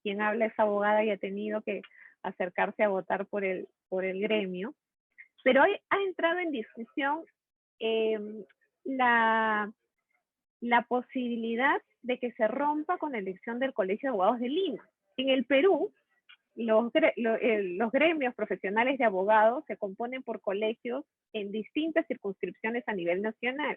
Quien habla es abogada y ha tenido que acercarse a votar por el gremio. Pero hoy ha entrado en discusión la posibilidad de que se rompa con la elección del Colegio de Abogados de Lima. En el Perú, los gremios profesionales de abogados se componen por colegios en distintas circunscripciones a nivel nacional.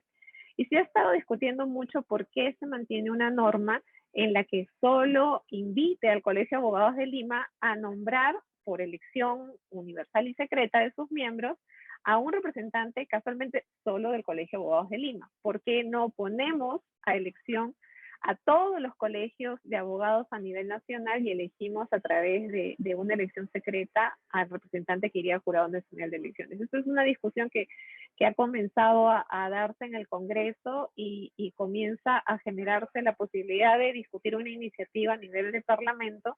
Y se ha estado discutiendo mucho por qué se mantiene una norma en la que solo invite al Colegio de Abogados de Lima a nombrar por elección universal y secreta de sus miembros a un representante casualmente solo del Colegio de Abogados de Lima. ¿Por qué no ponemos a elección a todos los colegios de abogados a nivel nacional y elegimos a través de una elección secreta al representante que iría al Jurado Nacional de Elecciones? Esto es una discusión que ha comenzado a darse en el Congreso y comienza a generarse la posibilidad de discutir una iniciativa a nivel de Parlamento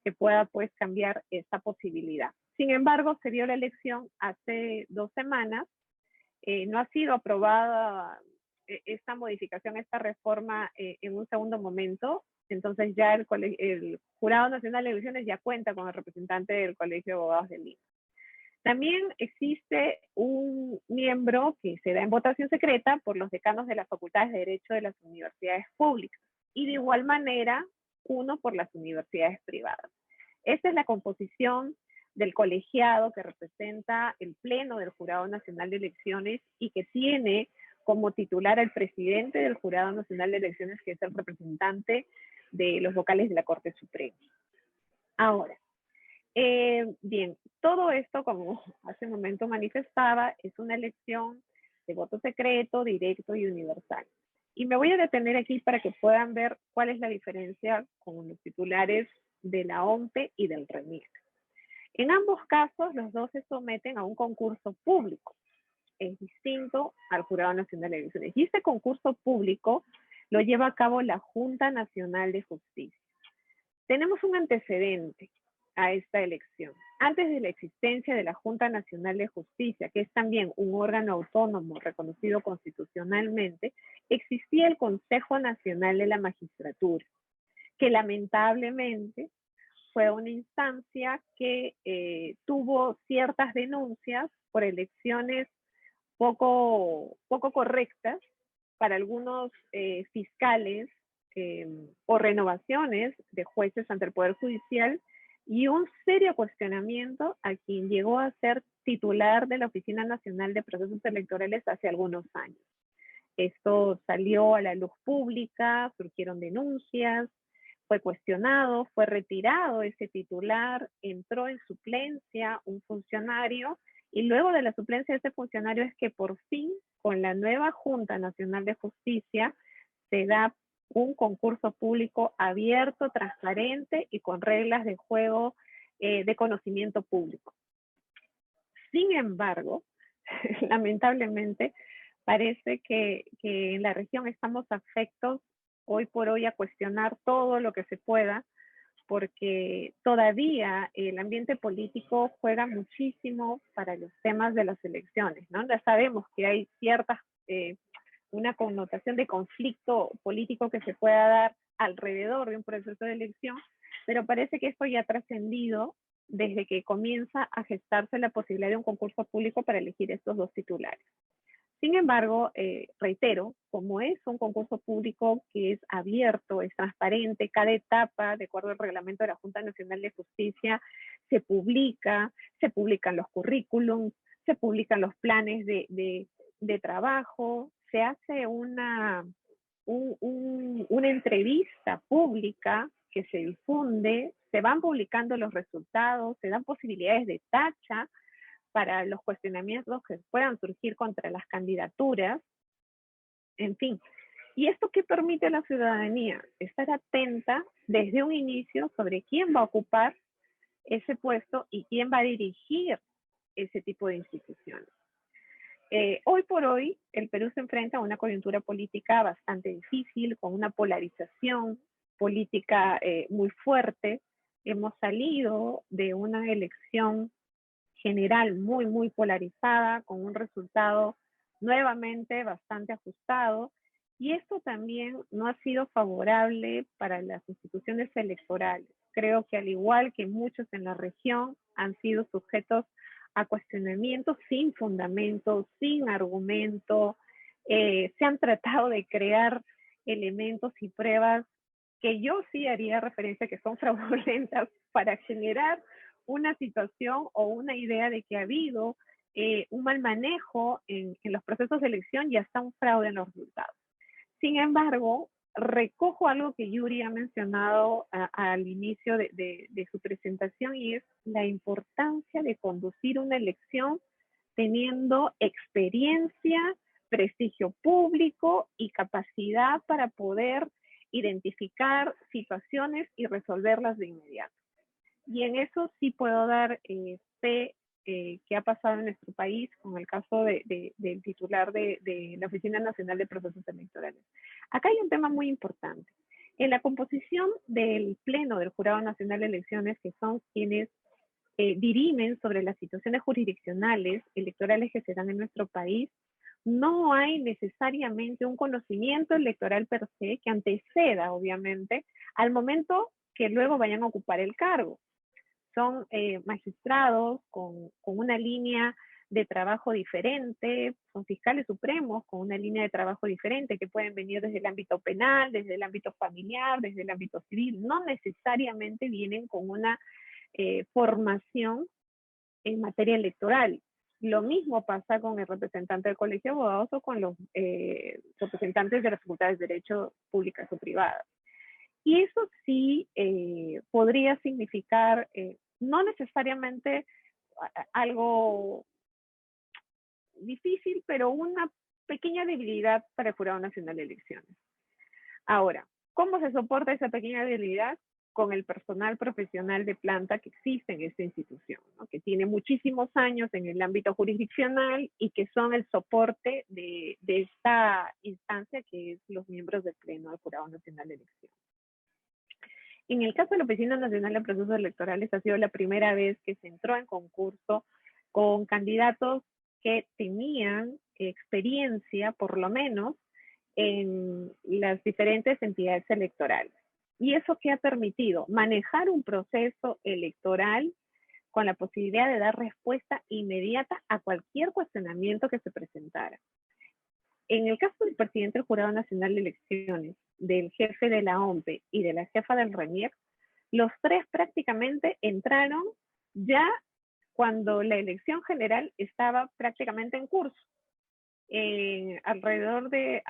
que pueda pues cambiar esta posibilidad. Sin embargo, se dio la elección hace 2 semanas, no ha sido aprobada esta modificación, esta reforma en un segundo momento, entonces ya el Jurado Nacional de Elecciones ya cuenta con el representante del Colegio de Abogados de Lima. También existe un miembro que se da en votación secreta por los decanos de las facultades de Derecho de las universidades públicas y de igual manera uno por las universidades privadas. Esta es la composición del colegiado que representa el Pleno del Jurado Nacional de Elecciones y que tiene como titular al presidente del Jurado Nacional de Elecciones, que es el representante de los vocales de la Corte Suprema. Ahora, bien, todo esto, como hace un momento manifestaba, es una elección de voto secreto, directo y universal. Y me voy a detener aquí para que puedan ver cuál es la diferencia con los titulares de la OMPE y del RENIEC. En ambos casos, los dos se someten a un concurso público. Es distinto al Jurado Nacional de Elecciones. Y este concurso público lo lleva a cabo la Junta Nacional de Justicia. Tenemos un antecedente a esta elección. Antes de la existencia de la Junta Nacional de Justicia, que es también un órgano autónomo reconocido constitucionalmente, existía el Consejo Nacional de la Magistratura, que lamentablemente fue una instancia que tuvo ciertas denuncias por elecciones poco correctas para algunos fiscales o renovaciones de jueces ante el Poder Judicial y un serio cuestionamiento a quien llegó a ser titular de la Oficina Nacional de Procesos Electorales hace algunos años. Esto salió a la luz pública, surgieron denuncias, fue cuestionado, fue retirado ese titular, entró en suplencia un funcionario y luego de la suplencia de ese funcionario es que por fin con la nueva Junta Nacional de Justicia se da un concurso público abierto, transparente y con reglas de juego de conocimiento público. Sin embargo, lamentablemente, parece que en la región estamos afectos hoy por hoy a cuestionar todo lo que se pueda, porque todavía el ambiente político juega muchísimo para los temas de las elecciones, ¿no? Ya sabemos que hay una connotación de conflicto político que se pueda dar alrededor de un proceso de elección, pero parece que esto ya ha trascendido desde que comienza a gestarse la posibilidad de un concurso público para elegir estos dos titulares. Sin embargo, reitero, como es un concurso público que es abierto, es transparente, cada etapa, de acuerdo al reglamento de la Junta Nacional de Justicia, se publican los currículums, se publican los planes de trabajo, se hace una entrevista pública que se difunde, se van publicando los resultados, se dan posibilidades de tacha para los cuestionamientos que puedan surgir contra las candidaturas, en fin. ¿Y esto qué permite a la ciudadanía? Estar atenta desde un inicio sobre quién va a ocupar ese puesto y quién va a dirigir ese tipo de instituciones. Hoy por hoy, el Perú se enfrenta a una coyuntura política bastante difícil, con una polarización política muy fuerte. Hemos salido de una elección general muy polarizada, con un resultado nuevamente bastante ajustado, y esto también no ha sido favorable para las instituciones electorales. Creo que al igual que muchos en la región han sido sujetos a cuestionamientos sin fundamento, sin argumento, se han tratado de crear elementos y pruebas que yo sí haría referencia que son fraudulentas para generar una situación o una idea de que ha habido un mal manejo en los procesos de elección y hasta un fraude en los resultados. Sin embargo, recojo algo que Yuri ha mencionado al inicio de su presentación, y es la importancia de conducir una elección teniendo experiencia, prestigio público y capacidad para poder identificar situaciones y resolverlas de inmediato. Y en eso sí puedo dar fe que ha pasado en nuestro país con el caso del titular de la Oficina Nacional de Procesos Electorales. Acá hay un tema muy importante. En la composición del Pleno del Jurado Nacional de Elecciones, que son quienes dirimen sobre las situaciones jurisdiccionales electorales que se dan en nuestro país, no hay necesariamente un conocimiento electoral per se que anteceda, obviamente, al momento que luego vayan a ocupar el cargo. Son magistrados con una línea de trabajo diferente, son fiscales supremos con una línea de trabajo diferente, que pueden venir desde el ámbito penal, desde el ámbito familiar, desde el ámbito civil. No necesariamente vienen con una formación en materia electoral. Lo mismo pasa con el representante del Colegio de Abogados o con los representantes de las facultades de Derecho públicas o privadas. Y eso sí podría significar no necesariamente algo difícil, pero una pequeña debilidad para el Jurado Nacional de Elecciones. Ahora, ¿cómo se soporta esa pequeña debilidad? Con el personal profesional de planta que existe en esta institución, ¿no? Que tiene muchísimos años en el ámbito jurisdiccional y que son el soporte de esta instancia, que es los miembros del Pleno del Jurado Nacional de Elecciones. En el caso de la Oficina Nacional de Procesos Electorales, ha sido la primera vez que se entró en concurso con candidatos que tenían experiencia, por lo menos, en las diferentes entidades electorales. ¿Y eso qué ha permitido? Manejar un proceso electoral con la posibilidad de dar respuesta inmediata a cualquier cuestionamiento que se presentara. En el caso del presidente del Jurado Nacional de Elecciones, del jefe de la OMPE y de la jefa del RENIEC, los tres prácticamente entraron ya cuando la elección general estaba prácticamente en curso. Alrededor de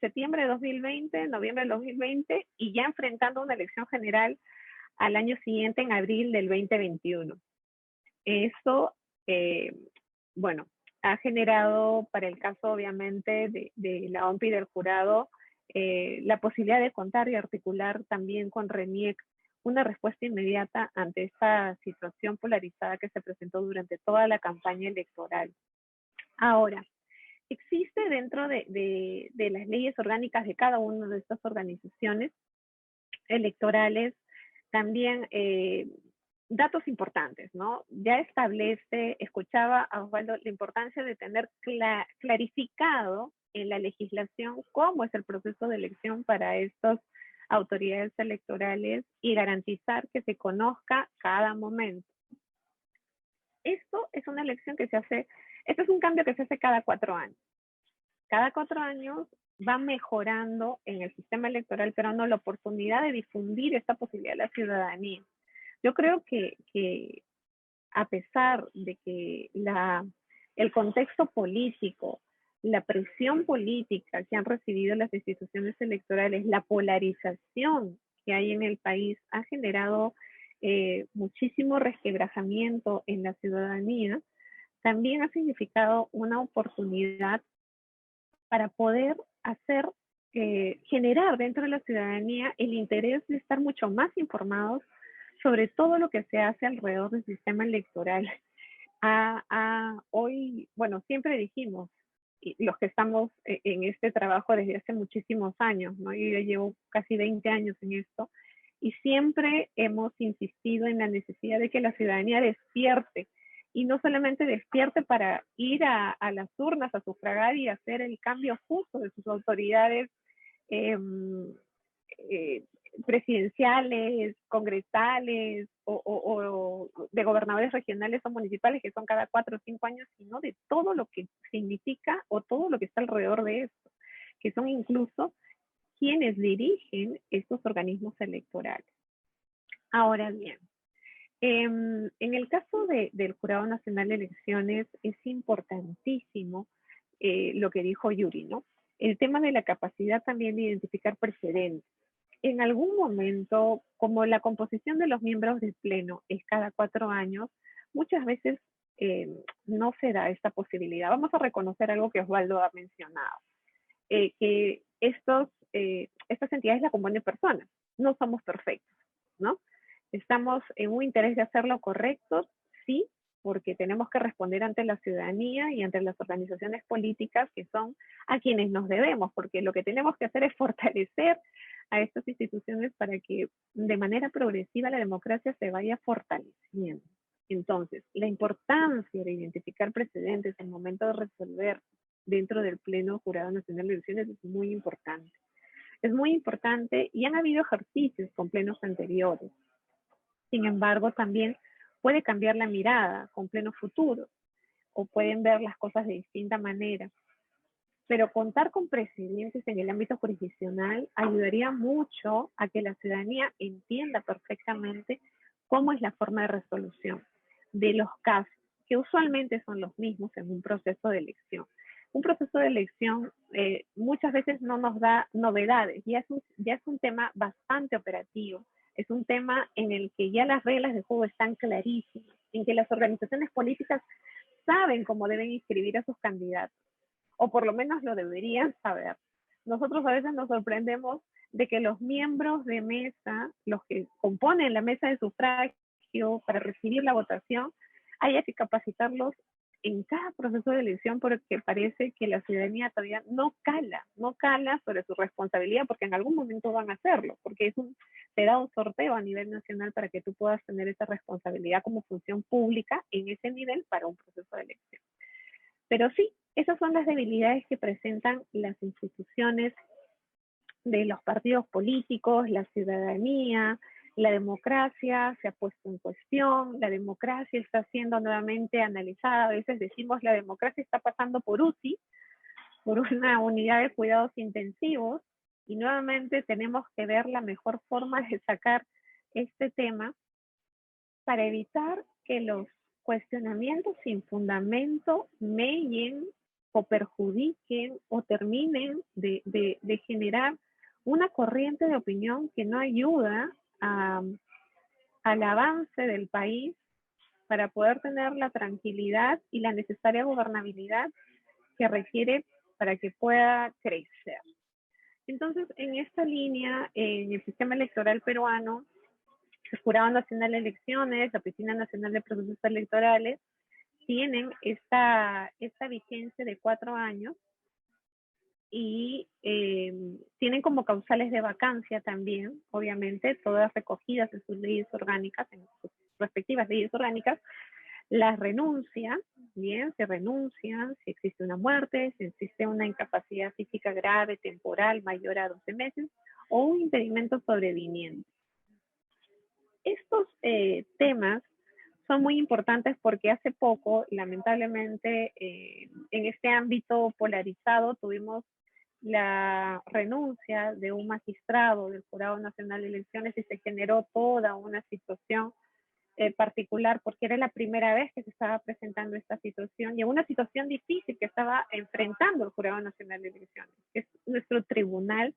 septiembre de 2020, noviembre de 2020, y ya enfrentando una elección general al año siguiente, en abril del 2021. Eso, bueno, ha generado, para el caso obviamente de la OMPE y del jurado, la posibilidad de contar y articular también con RENIEC una respuesta inmediata ante esta situación polarizada que se presentó durante toda la campaña electoral. Ahora, existe dentro de las leyes orgánicas de cada una de estas organizaciones electorales También datos importantes, ¿no? Ya establece, escuchaba a Osvaldo, la importancia de tener clarificado en la legislación cómo es el proceso de elección para estas autoridades electorales y garantizar que se conozca cada momento. Esto es una elección que se hace, esto es un cambio que se hace cada 4 años. Cada 4 años va mejorando en el sistema electoral, pero no la oportunidad de difundir esta posibilidad a la ciudadanía. Yo creo que a pesar de que el contexto político, la presión política que han recibido las instituciones electorales, la polarización que hay en el país ha generado muchísimo resquebrajamiento en la ciudadanía, también ha significado una oportunidad para poder generar dentro de la ciudadanía el interés de estar mucho más informados sobre todo lo que se hace alrededor del sistema electoral. Hoy, bueno, siempre dijimos, los que estamos en este trabajo desde hace muchísimos años, ¿no? Yo ya llevo casi 20 años en esto, y siempre hemos insistido en la necesidad de que la ciudadanía despierte, y no solamente despierte para ir a las urnas a sufragar y hacer el cambio justo de sus autoridades presidenciales, congresales o de gobernadores regionales o municipales que son cada 4 o 5 años, sino de todo lo que significa o todo lo que está alrededor de esto, que son incluso quienes dirigen estos organismos electorales. Ahora bien, en el caso del Jurado Nacional de Elecciones es importantísimo lo que dijo Yuri, ¿no? El tema de la capacidad también de identificar precedentes. En algún momento, como la composición de los miembros del Pleno es cada 4 años, muchas veces no se da esta posibilidad. Vamos a reconocer algo que Osvaldo ha mencionado, que estas entidades la componen personas, no somos perfectos, ¿no? Estamos en un interés de hacerlo correcto, sí, porque tenemos que responder ante la ciudadanía y ante las organizaciones políticas que son a quienes nos debemos, porque lo que tenemos que hacer es fortalecer a estas instituciones para que de manera progresiva la democracia se vaya fortaleciendo. Entonces, la importancia de identificar precedentes en el momento de resolver dentro del Pleno Jurado Nacional de Elecciones es muy importante. Es muy importante y han habido ejercicios con plenos anteriores. Sin embargo, también puede cambiar la mirada con plenos futuros o pueden ver las cosas de distinta manera. Pero contar con precedentes en el ámbito jurisdiccional ayudaría mucho a que la ciudadanía entienda perfectamente cómo es la forma de resolución de los casos, que usualmente son los mismos en un proceso de elección. Un proceso de elección muchas veces no nos da novedades, ya es un tema bastante operativo, es un tema en el que ya las reglas de juego están clarísimas, en que las organizaciones políticas saben cómo deben inscribir a sus candidatos, o por lo menos lo deberían saber. Nosotros a veces nos sorprendemos de que los miembros de mesa, los que componen la mesa de sufragio para recibir la votación, haya que capacitarlos en cada proceso de elección porque parece que la ciudadanía todavía no cala sobre su responsabilidad, porque en algún momento van a hacerlo, porque te da un sorteo a nivel nacional para que tú puedas tener esa responsabilidad como función pública en ese nivel para un proceso de elección. Pero sí, esas son las debilidades que presentan las instituciones de los partidos políticos, la ciudadanía. La democracia se ha puesto en cuestión, la democracia está siendo nuevamente analizada. A veces decimos la democracia está pasando por UCI, por una unidad de cuidados intensivos, y nuevamente tenemos que ver la mejor forma de sacar este tema para evitar que los cuestionamientos sin fundamento mellen o perjudiquen o terminen de generar una corriente de opinión que no ayuda al avance del país para poder tener la tranquilidad y la necesaria gobernabilidad que requiere para que pueda crecer. Entonces, en esta línea, en el sistema electoral peruano, el Jurado Nacional de Elecciones, la Oficina Nacional de Procesos Electorales, tienen esta vigencia de 4 años y tienen como causales de vacancia también, obviamente, todas recogidas en sus leyes orgánicas, en sus respectivas leyes orgánicas, las renuncia, bien, se renuncian si existe una muerte, si existe una incapacidad física grave, temporal, mayor a 12 meses, o un impedimento sobreviniente. Estos temas son muy importantes porque hace poco, lamentablemente, en este ámbito polarizado tuvimos la renuncia de un magistrado del Jurado Nacional de Elecciones y se generó toda una situación particular porque era la primera vez que se estaba presentando esta situación y una situación difícil que estaba enfrentando el Jurado Nacional de Elecciones, que es nuestro tribunal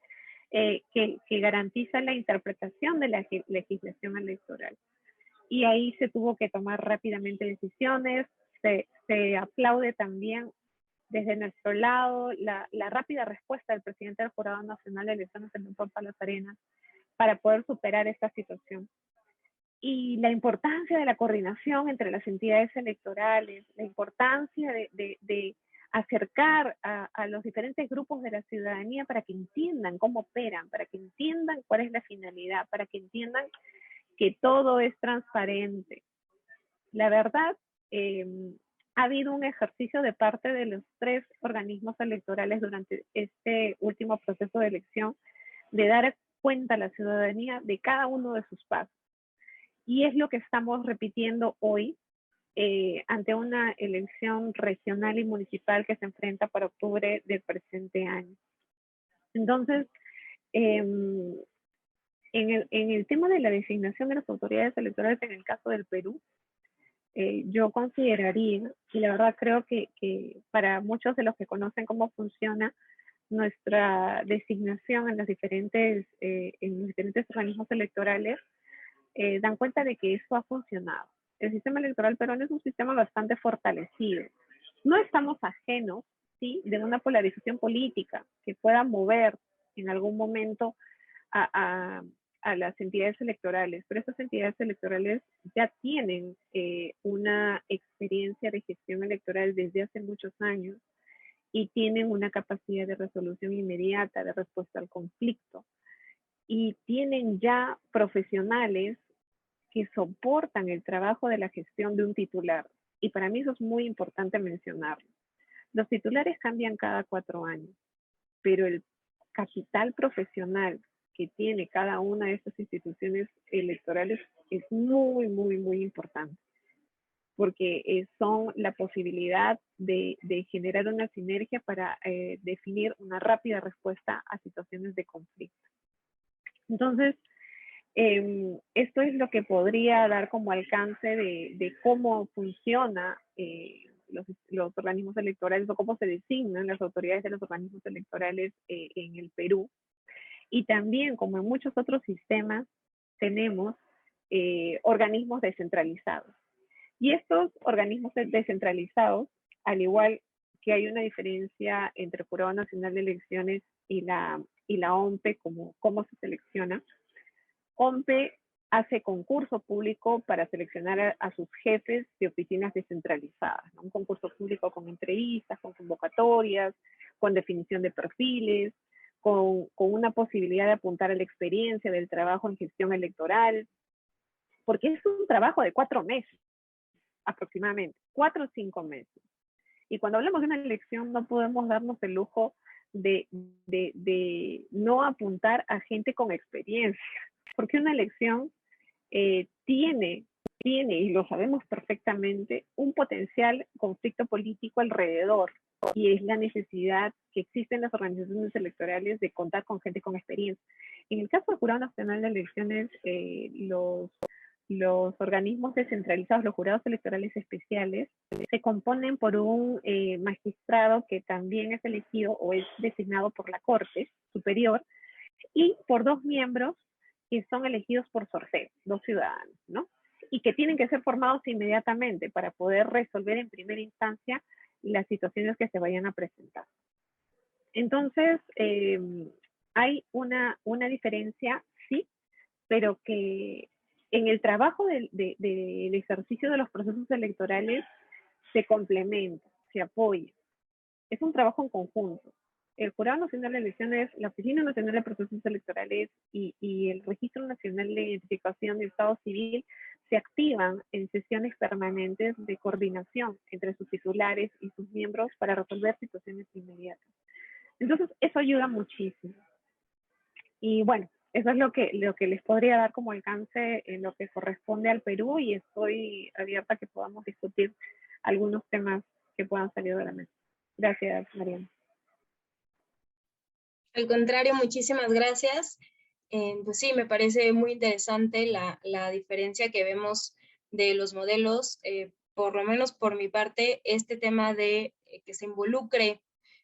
que garantiza la interpretación de la legislación electoral. Y ahí se tuvo que tomar rápidamente decisiones, se aplaude también desde nuestro lado la rápida respuesta del presidente del Jurado Nacional de Elecciones, el doctor Palos Arenas, para poder superar esta situación. Y la importancia de la coordinación entre las entidades electorales, la importancia de acercar a los diferentes grupos de la ciudadanía para que entiendan cómo operan, para que entiendan cuál es la finalidad, para que entiendan que todo es transparente. La verdad, ha habido un ejercicio de parte de los 3 organismos electorales durante este último proceso de elección de dar cuenta a la ciudadanía de cada uno de sus pasos. Y es lo que estamos repitiendo hoy ante una elección regional y municipal que se enfrenta para octubre del presente año. Entonces, en el tema de la designación de las autoridades electorales en el caso del Perú, yo consideraría, y la verdad creo que para muchos de los que conocen cómo funciona nuestra designación en los diferentes organismos electorales, dan cuenta de que eso ha funcionado. El sistema electoral peruano es un sistema bastante fortalecido. No estamos ajenos, ¿sí?, de una polarización política que pueda mover en algún momento a las entidades electorales, pero estas entidades electorales ya tienen una experiencia de gestión electoral desde hace muchos años y tienen una capacidad de resolución inmediata, de respuesta al conflicto, y tienen ya profesionales que soportan el trabajo de la gestión de un titular. Y para mí eso es muy importante mencionarlo. Los titulares cambian cada 4 años, pero el capital profesional que tiene cada una de estas instituciones electorales es muy, muy, muy importante, porque son la posibilidad de generar una sinergia para definir una rápida respuesta a situaciones de conflicto. Entonces, esto es lo que podría dar como alcance de cómo funciona los organismos electorales o cómo se designan las autoridades de los organismos electorales en el Perú. Y también, como en muchos otros sistemas, tenemos organismos descentralizados. Y estos organismos descentralizados, al igual que hay una diferencia entre el Jurado Nacional de Elecciones y la OMPE, cómo se selecciona, OMPE hace concurso público para seleccionar a sus jefes de oficinas descentralizadas, ¿no? Un concurso público con entrevistas, con convocatorias, con definición de perfiles, con una posibilidad de apuntar a la experiencia del trabajo en gestión electoral, porque es un trabajo de 4 meses, aproximadamente, 4 o 5 meses. Y cuando hablamos de una elección no podemos darnos el lujo de no apuntar a gente con experiencia, porque una elección tiene, y lo sabemos perfectamente, un potencial conflicto político alrededor, y es la necesidad que existe en las organizaciones electorales de contar con gente con experiencia. En el caso del Jurado Nacional de Elecciones, los organismos descentralizados, los jurados electorales especiales, se componen por un magistrado que también es elegido o es designado por la Corte Superior, y por 2 miembros que son elegidos por sorteo, 2 ciudadanos, ¿no? Y que tienen que ser formados inmediatamente para poder resolver en primera instancia las situaciones que se vayan a presentar. Entonces, hay una diferencia, sí, pero que en el trabajo del ejercicio de los procesos electorales se complementa, se apoya. Es un trabajo en conjunto. el Jurado Nacional de Elecciones, la Oficina Nacional de Procesos Electorales y el Registro Nacional de Identificación de Estado Civil se activan en sesiones permanentes de coordinación entre sus titulares y sus miembros para resolver situaciones inmediatas. Entonces, eso ayuda muchísimo. Y bueno, eso es lo que les podría dar como alcance en lo que corresponde al Perú, y estoy abierta a que podamos discutir algunos temas que puedan salir de la mesa. Gracias, Mariana. Al contrario, muchísimas gracias. Pues sí, me parece muy interesante la diferencia que vemos de los modelos. Por lo menos por mi parte, este tema de que se involucre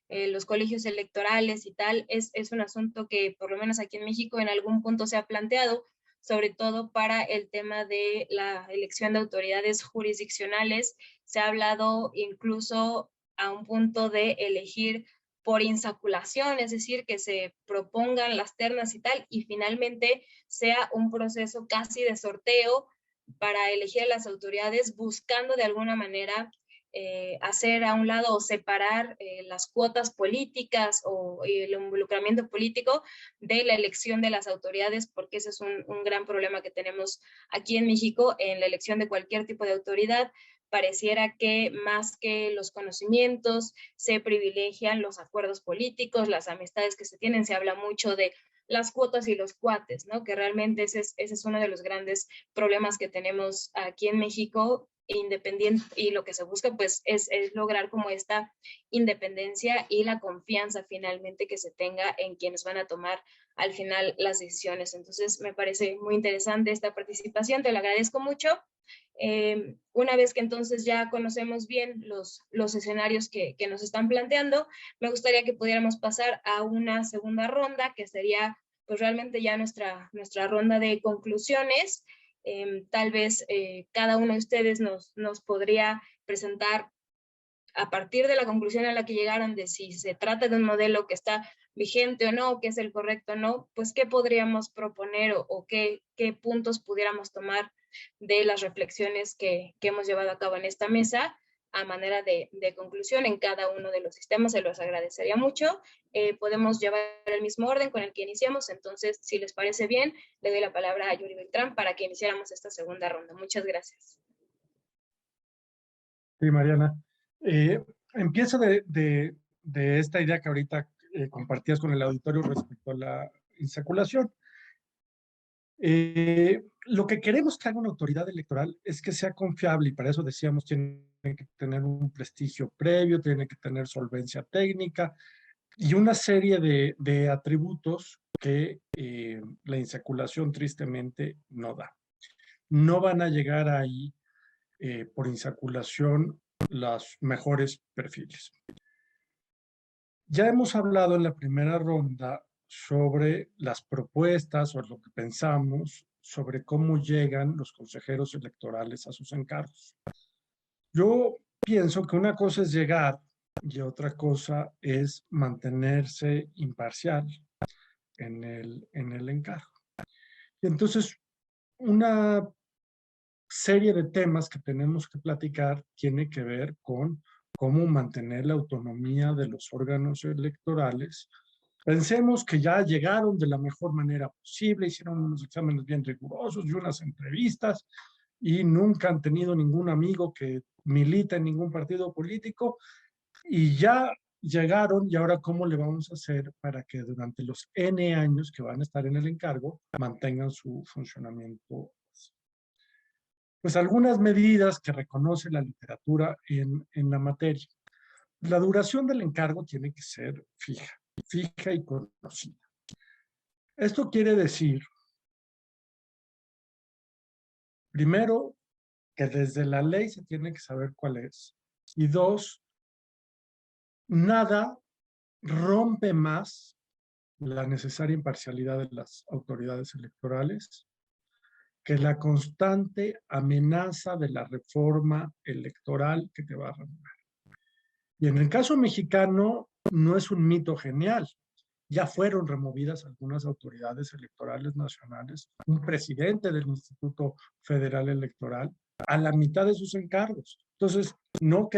los colegios electorales y tal, es un asunto que por lo menos aquí en México en algún punto se ha planteado, sobre todo para el tema de la elección de autoridades jurisdiccionales. Se ha hablado incluso a un punto de elegir por insaculación, es decir, que se propongan las ternas y tal, y finalmente sea un proceso casi de sorteo para elegir a las autoridades, buscando de alguna manera hacer a un lado o separar las cuotas políticas o el involucramiento político de la elección de las autoridades, porque ese es un gran problema que tenemos aquí en México en la elección de cualquier tipo de autoridad. Pareciera que más que los conocimientos se privilegian los acuerdos políticos, las amistades que se tienen. Se habla mucho de las cuotas y los cuates, ¿no? Que realmente ese es uno de los grandes problemas que tenemos aquí en México, independiente, y lo que se busca pues es lograr como esta independencia y la confianza finalmente que se tenga en quienes van a tomar al final las decisiones. Entonces me parece muy interesante esta participación, te lo agradezco mucho. Una vez que entonces ya conocemos bien los escenarios que nos están planteando, me gustaría que pudiéramos pasar a una segunda ronda, que sería pues realmente ya nuestra ronda de conclusiones. Tal vez cada uno de ustedes nos podría presentar a partir de la conclusión a la que llegaron de si se trata de un modelo que está vigente o no, que es el correcto o no, pues qué podríamos proponer o qué puntos pudiéramos tomar de las reflexiones que hemos llevado a cabo en esta mesa a manera de conclusión en cada uno de los sistemas. Se los agradecería mucho. Podemos llevar el mismo orden con el que iniciamos, entonces si les parece bien, le doy la palabra a Yuri Beltrán para que iniciáramos esta segunda ronda. Muchas gracias. Sí, Mariana. Empiezo de esta idea que ahorita compartías con el auditorio respecto a la insaculación. Lo que queremos que haga una autoridad electoral es que sea confiable, y para eso decíamos tiene que tener un prestigio previo, tiene que tener solvencia técnica y una serie de atributos que la insaculación tristemente no da. No van a llegar ahí por insaculación los mejores perfiles. Ya hemos hablado en la primera ronda sobre las propuestas o lo que pensamos sobre cómo llegan los consejeros electorales a sus encargos. Yo pienso que una cosa es llegar y otra cosa es mantenerse imparcial en el encargo. Y entonces, una serie de temas que tenemos que platicar tiene que ver con cómo mantener la autonomía de los órganos electorales. Pensemos que ya llegaron de la mejor manera posible, hicieron unos exámenes bien rigurosos y unas entrevistas y nunca han tenido ningún amigo que milita en ningún partido político y ya llegaron, y ahora cómo le vamos a hacer para que durante los N años que van a estar en el encargo mantengan su funcionamiento. Pues algunas medidas que reconoce la literatura en la materia. La duración del encargo tiene que ser fija y conocida. Esto quiere decir, primero, que desde la ley se tiene que saber cuál es. Y dos, nada rompe más la necesaria imparcialidad de las autoridades electorales que la constante amenaza de la reforma electoral que te va a remover. Y en el caso mexicano no es un mito genial. Ya fueron removidas algunas autoridades electorales nacionales, un presidente del Instituto Federal Electoral, a la mitad de sus encargos. Entonces, no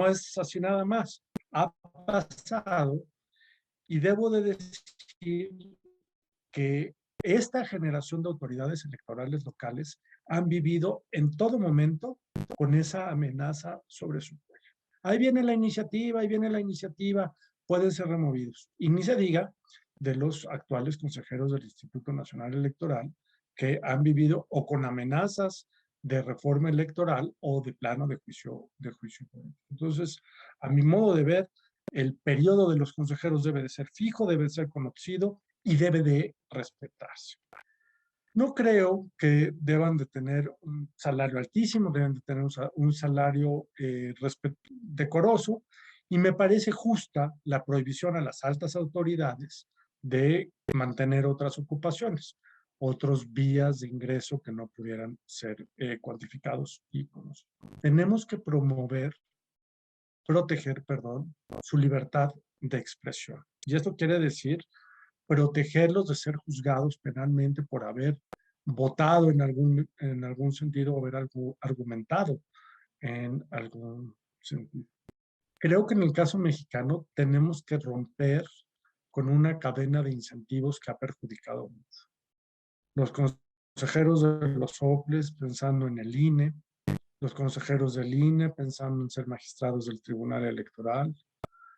es así nada más. Ha pasado Y debo de decir que esta generación de autoridades electorales locales han vivido en todo momento con esa amenaza sobre su cuello. Ahí viene la iniciativa, pueden ser removidos. Y ni se diga de los actuales consejeros del Instituto Nacional Electoral que han vivido o con amenazas de reforma electoral o de plano de juicio político. Entonces, a mi modo de ver, el periodo de los consejeros debe de ser fijo, debe de ser conocido y debe de respetarse. No creo que deban de tener un salario altísimo, deben de tener un salario decoroso, y me parece justa la prohibición a las altas autoridades de mantener otras ocupaciones, otros vías de ingreso que no pudieran ser cuantificados y conocidos. Tenemos que proteger, su libertad de expresión. Y esto quiere decir protegerlos de ser juzgados penalmente por haber votado en algún sentido o haber argumentado en algún sentido. Creo que en el caso mexicano tenemos que romper con una cadena de incentivos que ha perjudicado mucho. Los consejeros de los soples pensando en el INE, los consejeros del INE pensando en ser magistrados del Tribunal Electoral,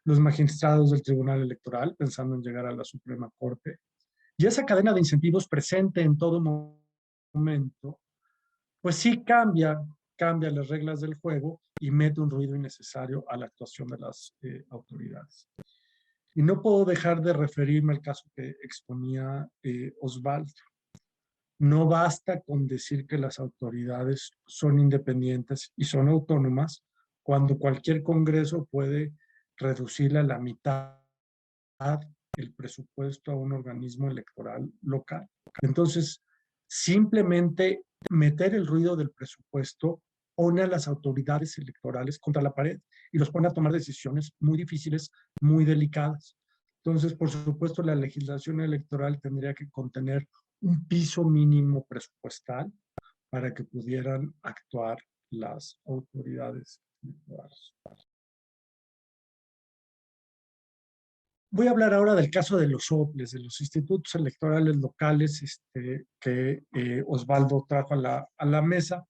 los magistrados del Tribunal Electoral pensando en llegar a la Suprema Corte. Y esa cadena de incentivos presente en todo momento, pues sí cambia las reglas del juego y mete un ruido innecesario a la actuación de las autoridades. Y no puedo dejar de referirme al caso que exponía Osvaldo. No basta con decir que las autoridades son independientes y son autónomas cuando cualquier congreso puede reducirle a la mitad el presupuesto a un organismo electoral local. Entonces, simplemente meter el ruido del presupuesto pone a las autoridades electorales contra la pared y los pone a tomar decisiones muy difíciles, muy delicadas. Entonces, por supuesto, la legislación electoral tendría que contener un piso mínimo presupuestal para que pudieran actuar las autoridades electorales. Voy a hablar ahora del caso de los soples, de los institutos electorales locales que Osvaldo trajo a la mesa.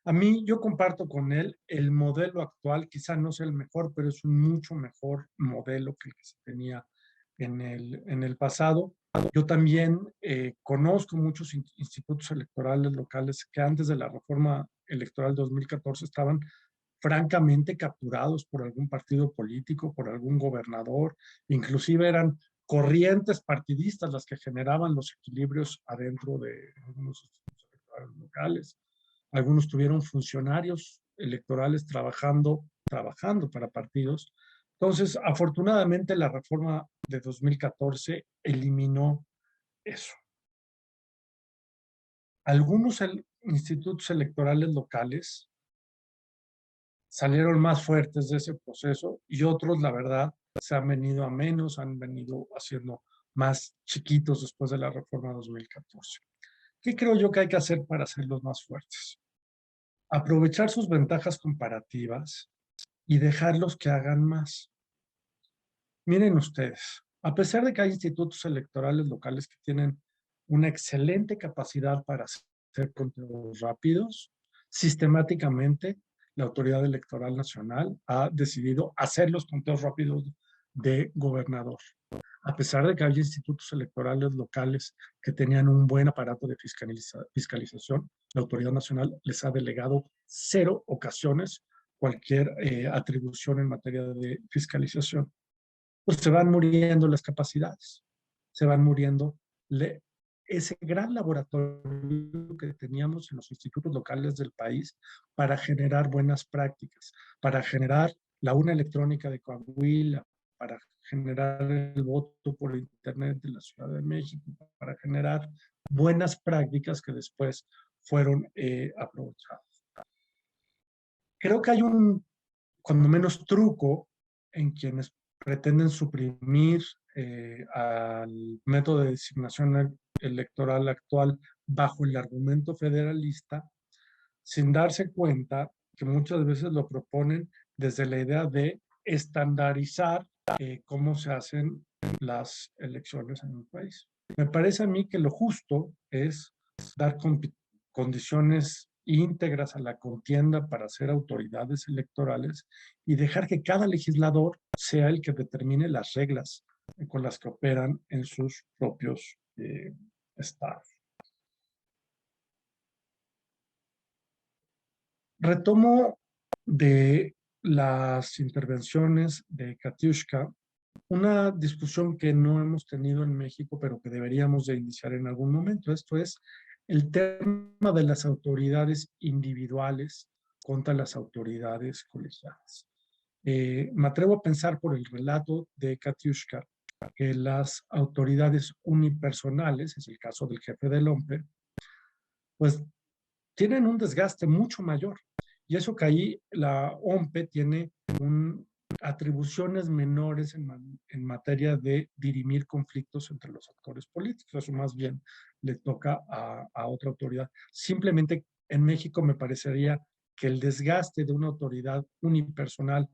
A mí, yo comparto con él el modelo actual, quizá no sea el mejor, pero es un mucho mejor modelo que el que se tenía en el pasado. Yo también conozco muchos institutos electorales locales que antes de la reforma electoral 2014 estaban francamente capturados por algún partido político, por algún gobernador, inclusive eran corrientes partidistas las que generaban los equilibrios adentro de algunos institutos electorales locales. Algunos tuvieron funcionarios electorales trabajando para partidos. Entonces, afortunadamente, la reforma de 2014 eliminó eso. Algunos institutos electorales locales salieron más fuertes de ese proceso y otros, la verdad, se han venido a menos, han venido haciendo más chiquitos después de la reforma 2014. ¿Qué creo yo que hay que hacer para hacerlos más fuertes? Aprovechar sus ventajas comparativas y dejarlos que hagan más. Miren ustedes, a pesar de que hay institutos electorales locales que tienen una excelente capacidad para hacer conteos rápidos, sistemáticamente la Autoridad Electoral Nacional ha decidido hacer los conteos rápidos de gobernador. A pesar de que hay institutos electorales locales que tenían un buen aparato de fiscalización, la Autoridad Nacional les ha delegado 0 ocasiones cualquier atribución en materia de fiscalización. Pues se van muriendo las capacidades, se van muriendo ese gran laboratorio que teníamos en los institutos locales del país para generar buenas prácticas, para generar la urna electrónica de Coahuila, para generar el voto por internet de la Ciudad de México, para generar buenas prácticas que después fueron aprovechadas. Creo que hay cuando menos, truco en quienes pretenden suprimir al método de designación electoral actual bajo el argumento federalista, sin darse cuenta que muchas veces lo proponen desde la idea de estandarizar cómo se hacen las elecciones en el país. Me parece a mí que lo justo es dar condiciones íntegras a la contienda para ser autoridades electorales y dejar que cada legislador sea el que determine las reglas con las que operan en sus propios estados. Retomo de las intervenciones de Katiushka una discusión que no hemos tenido en México, pero que deberíamos de iniciar en algún momento. Esto es el tema de las autoridades individuales contra las autoridades colegiadas. Me atrevo a pensar por el relato de Katiushka que las autoridades unipersonales, es el caso del jefe del OMPE, pues tienen un desgaste mucho mayor. Y eso que ahí la OMPE tiene atribuciones menores en materia de dirimir conflictos entre los actores políticos. Eso más bien le toca a otra autoridad. Simplemente en México me parecería que el desgaste de una autoridad unipersonal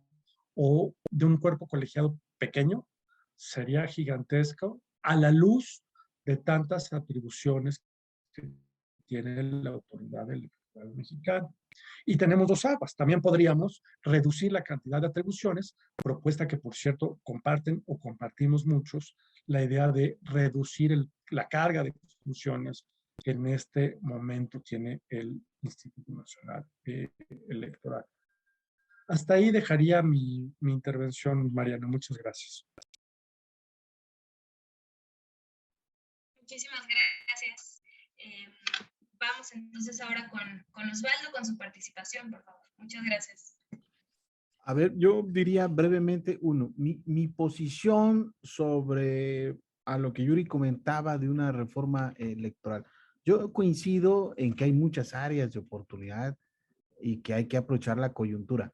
o de un cuerpo colegiado pequeño sería gigantesco a la luz de tantas atribuciones que tiene la autoridad electoral mexicana. Y tenemos dos aguas. También podríamos reducir la cantidad de atribuciones, propuesta que, por cierto, comparten o compartimos muchos, la idea de reducir la carga de funciones que en este momento tiene el Instituto Nacional Electoral. Hasta ahí dejaría mi intervención, Mariana. Muchas gracias. Muchísimas gracias. Vamos entonces ahora con Osvaldo, con su participación, por favor. Muchas gracias. A ver, yo diría brevemente, mi posición sobre a lo que Yuri comentaba de una reforma electoral. Yo coincido en que hay muchas áreas de oportunidad y que hay que aprovechar la coyuntura.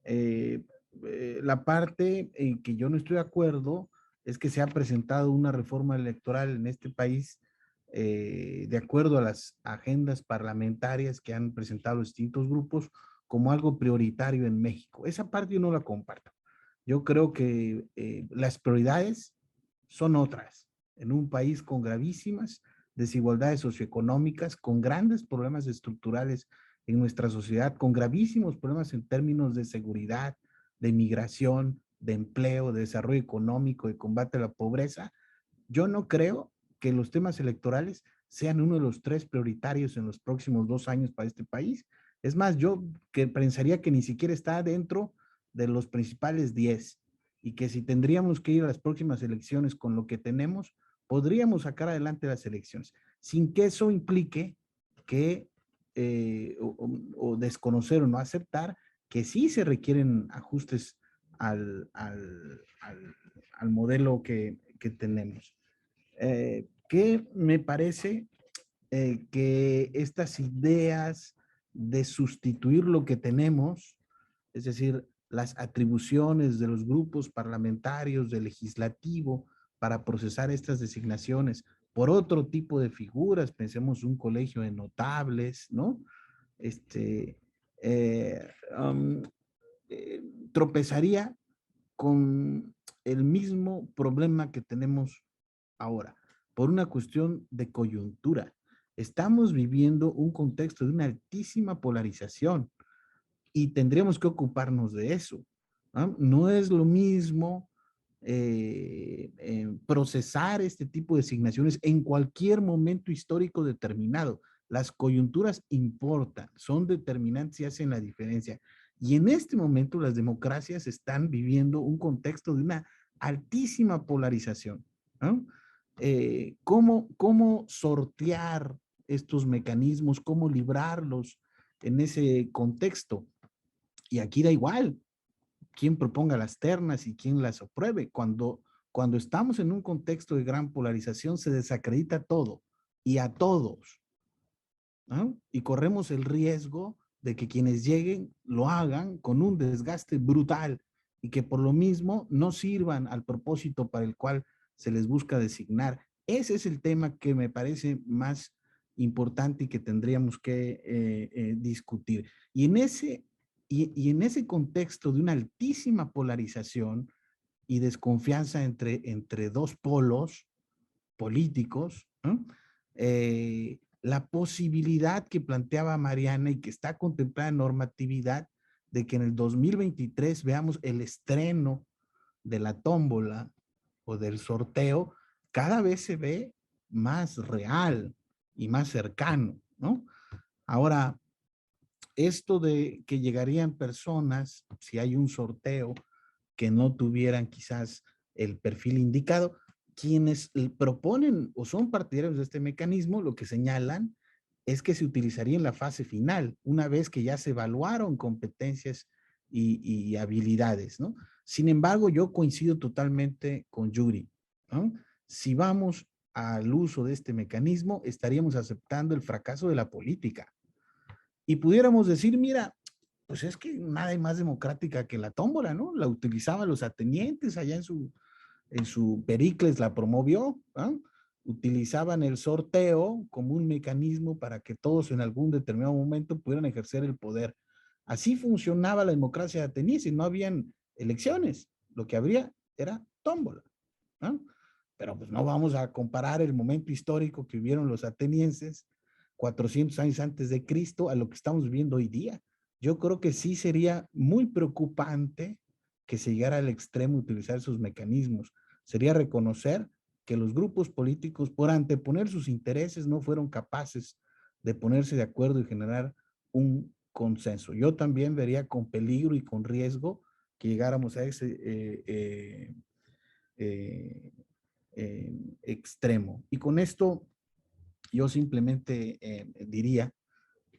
La parte en que yo no estoy de acuerdo es que se ha presentado una reforma electoral en este país de acuerdo a las agendas parlamentarias que han presentado los distintos grupos como algo prioritario en México. Esa parte yo no la comparto. Yo creo que las prioridades son otras. En un país con gravísimas desigualdades socioeconómicas, con grandes problemas estructurales en nuestra sociedad, con gravísimos problemas en términos de seguridad, de migración, de empleo, de desarrollo económico, de combate a la pobreza, yo no creo que los temas electorales sean uno de los 3 prioritarios en los próximos 2 años para este país. Es más, yo pensaría que ni siquiera está dentro de los principales 10 y que si tendríamos que ir a las próximas elecciones con lo que tenemos, podríamos sacar adelante las elecciones, sin que eso implique que o desconocer o no aceptar que sí se requieren ajustes al modelo que tenemos. Que me parece que estas ideas de sustituir lo que tenemos, es decir, las atribuciones de los grupos parlamentarios, del legislativo, para procesar estas designaciones por otro tipo de figuras, pensemos un colegio de notables, ¿no? Tropezaría con el mismo problema que tenemos ahora, por una cuestión de coyuntura. Estamos viviendo un contexto de una altísima polarización y tendríamos que ocuparnos de eso. No es lo mismo procesar este tipo de designaciones en cualquier momento histórico determinado. Las coyunturas importan, son determinantes y hacen la diferencia. Y en este momento las democracias están viviendo un contexto de una altísima polarización, ¿no? ¿Cómo sortear estos mecanismos? ¿Cómo librarlos en ese contexto? Y aquí da igual quién proponga las ternas y quién las apruebe. Cuando estamos en un contexto de gran polarización, se desacredita todo y a todos, ¿no? Y corremos el riesgo de que quienes lleguen lo hagan con un desgaste brutal y que por lo mismo no sirvan al propósito para el cual se les busca designar. Ese es el tema que me parece más importante y que tendríamos que discutir. Y en ese contexto de una altísima polarización y desconfianza entre dos polos políticos, ¿no? La posibilidad que planteaba Mariana y que está contemplada en normatividad de que en el 2023 veamos el estreno de la tómbola o del sorteo, cada vez se ve más real y más cercano, ¿no? Ahora, esto de que llegarían personas, si hay un sorteo, que no tuvieran quizás el perfil indicado, quienes proponen o son partidarios de este mecanismo, lo que señalan es que se utilizaría en la fase final, una vez que ya se evaluaron competencias y habilidades, ¿no? Sin embargo, yo coincido totalmente con Yuri, ¿no? Si vamos al uso de este mecanismo, estaríamos aceptando el fracaso de la política. Y pudiéramos decir, mira, pues es que nada más democrática que la tómbola, ¿no? La utilizaban los atenienses allá en su Pericles la promovió, ¿no? Utilizaban el sorteo como un mecanismo para que todos en algún determinado momento pudieran ejercer el poder. Así funcionaba la democracia ateniense, no habían elecciones, lo que habría era tómbola, ¿no? Pero pues no vamos a comparar el momento histórico que vivieron los atenienses 400 años antes de Cristo a lo que estamos viviendo hoy día. Yo creo que sí sería muy preocupante que se llegara al extremo de utilizar esos mecanismos. Sería reconocer que los grupos políticos, por anteponer sus intereses, no fueron capaces de ponerse de acuerdo y generar un consenso. Yo también vería con peligro y con riesgo que llegáramos a ese extremo. Y con esto yo simplemente diría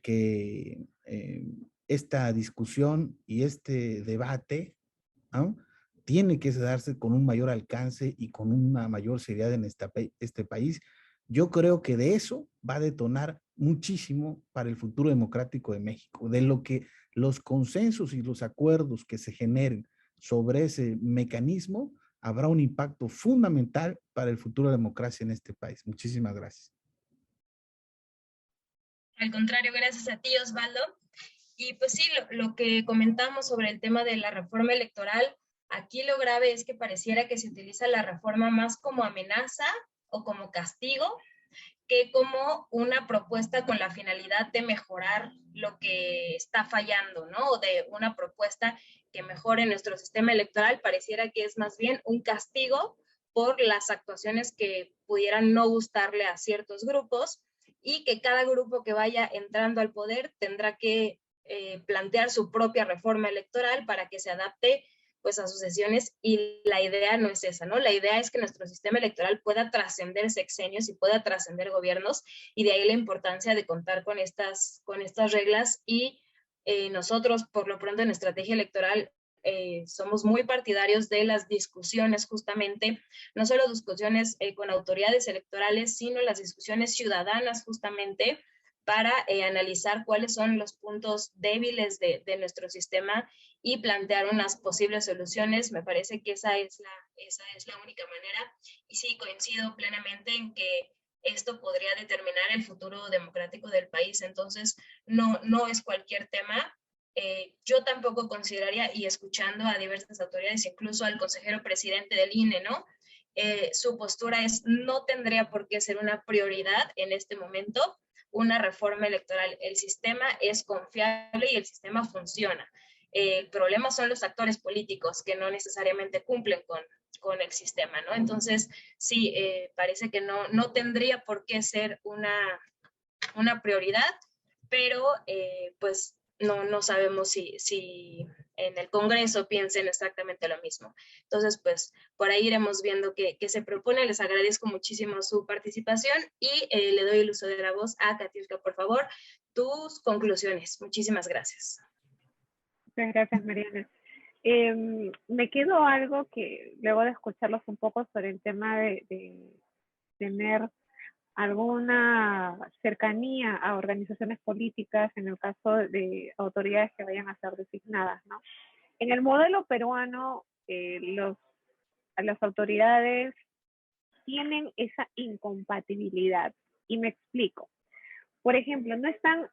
que esta discusión y este debate, ¿no?, tiene que darse con un mayor alcance y con una mayor seriedad en este país. Yo creo que de eso va a detonar muchísimo para el futuro democrático de México, de lo que los consensos y los acuerdos que se generen sobre ese mecanismo, habrá un impacto fundamental para el futuro de la democracia en este país. Muchísimas gracias. Al contrario, gracias a ti, Osvaldo. Y pues sí, lo que comentamos sobre el tema de la reforma electoral, aquí lo grave es que pareciera que se utiliza la reforma más como amenaza o como castigo que como una propuesta con la finalidad de mejorar lo que está fallando, ¿no? O de una propuesta que mejore nuestro sistema electoral, pareciera que es más bien un castigo por las actuaciones que pudieran no gustarle a ciertos grupos y que cada grupo que vaya entrando al poder tendrá que plantear su propia reforma electoral para que se adapte pues a sucesiones, y la idea no es esa, ¿no? La idea es que nuestro sistema electoral pueda trascender sexenios y pueda trascender gobiernos, y de ahí la importancia de contar con estas reglas, y nosotros, por lo pronto, en estrategia electoral, somos muy partidarios de las discusiones, justamente, no solo discusiones con autoridades electorales, sino las discusiones ciudadanas, justamente, para analizar cuáles son los puntos débiles de nuestro sistema y plantear unas posibles soluciones. Me parece que esa es la única manera, y sí, coincido plenamente en que esto podría determinar el futuro democrático del país. Entonces, no es cualquier tema. Yo tampoco consideraría, y escuchando a diversas autoridades, incluso al consejero presidente del INE, ¿no? Su postura es, no tendría por qué ser una prioridad en este momento una reforma electoral. El sistema es confiable y el sistema funciona. El problema son los actores políticos que no necesariamente cumplen con el sistema, ¿no? Entonces, sí, parece que no tendría por qué ser una prioridad, pero pues no sabemos si en el Congreso piensen exactamente lo mismo. Entonces, pues por ahí iremos viendo qué se propone. Les agradezco muchísimo su participación y le doy el uso de la voz a Katiuska, por favor, tus conclusiones. Muchísimas gracias. Muchas gracias, Mariana. Me quedó algo que luego de escucharlos un poco sobre el tema de tener alguna cercanía a organizaciones políticas en el caso de autoridades que vayan a ser designadas, ¿no? En el modelo peruano, las autoridades tienen esa incompatibilidad, y me explico. Por ejemplo, no están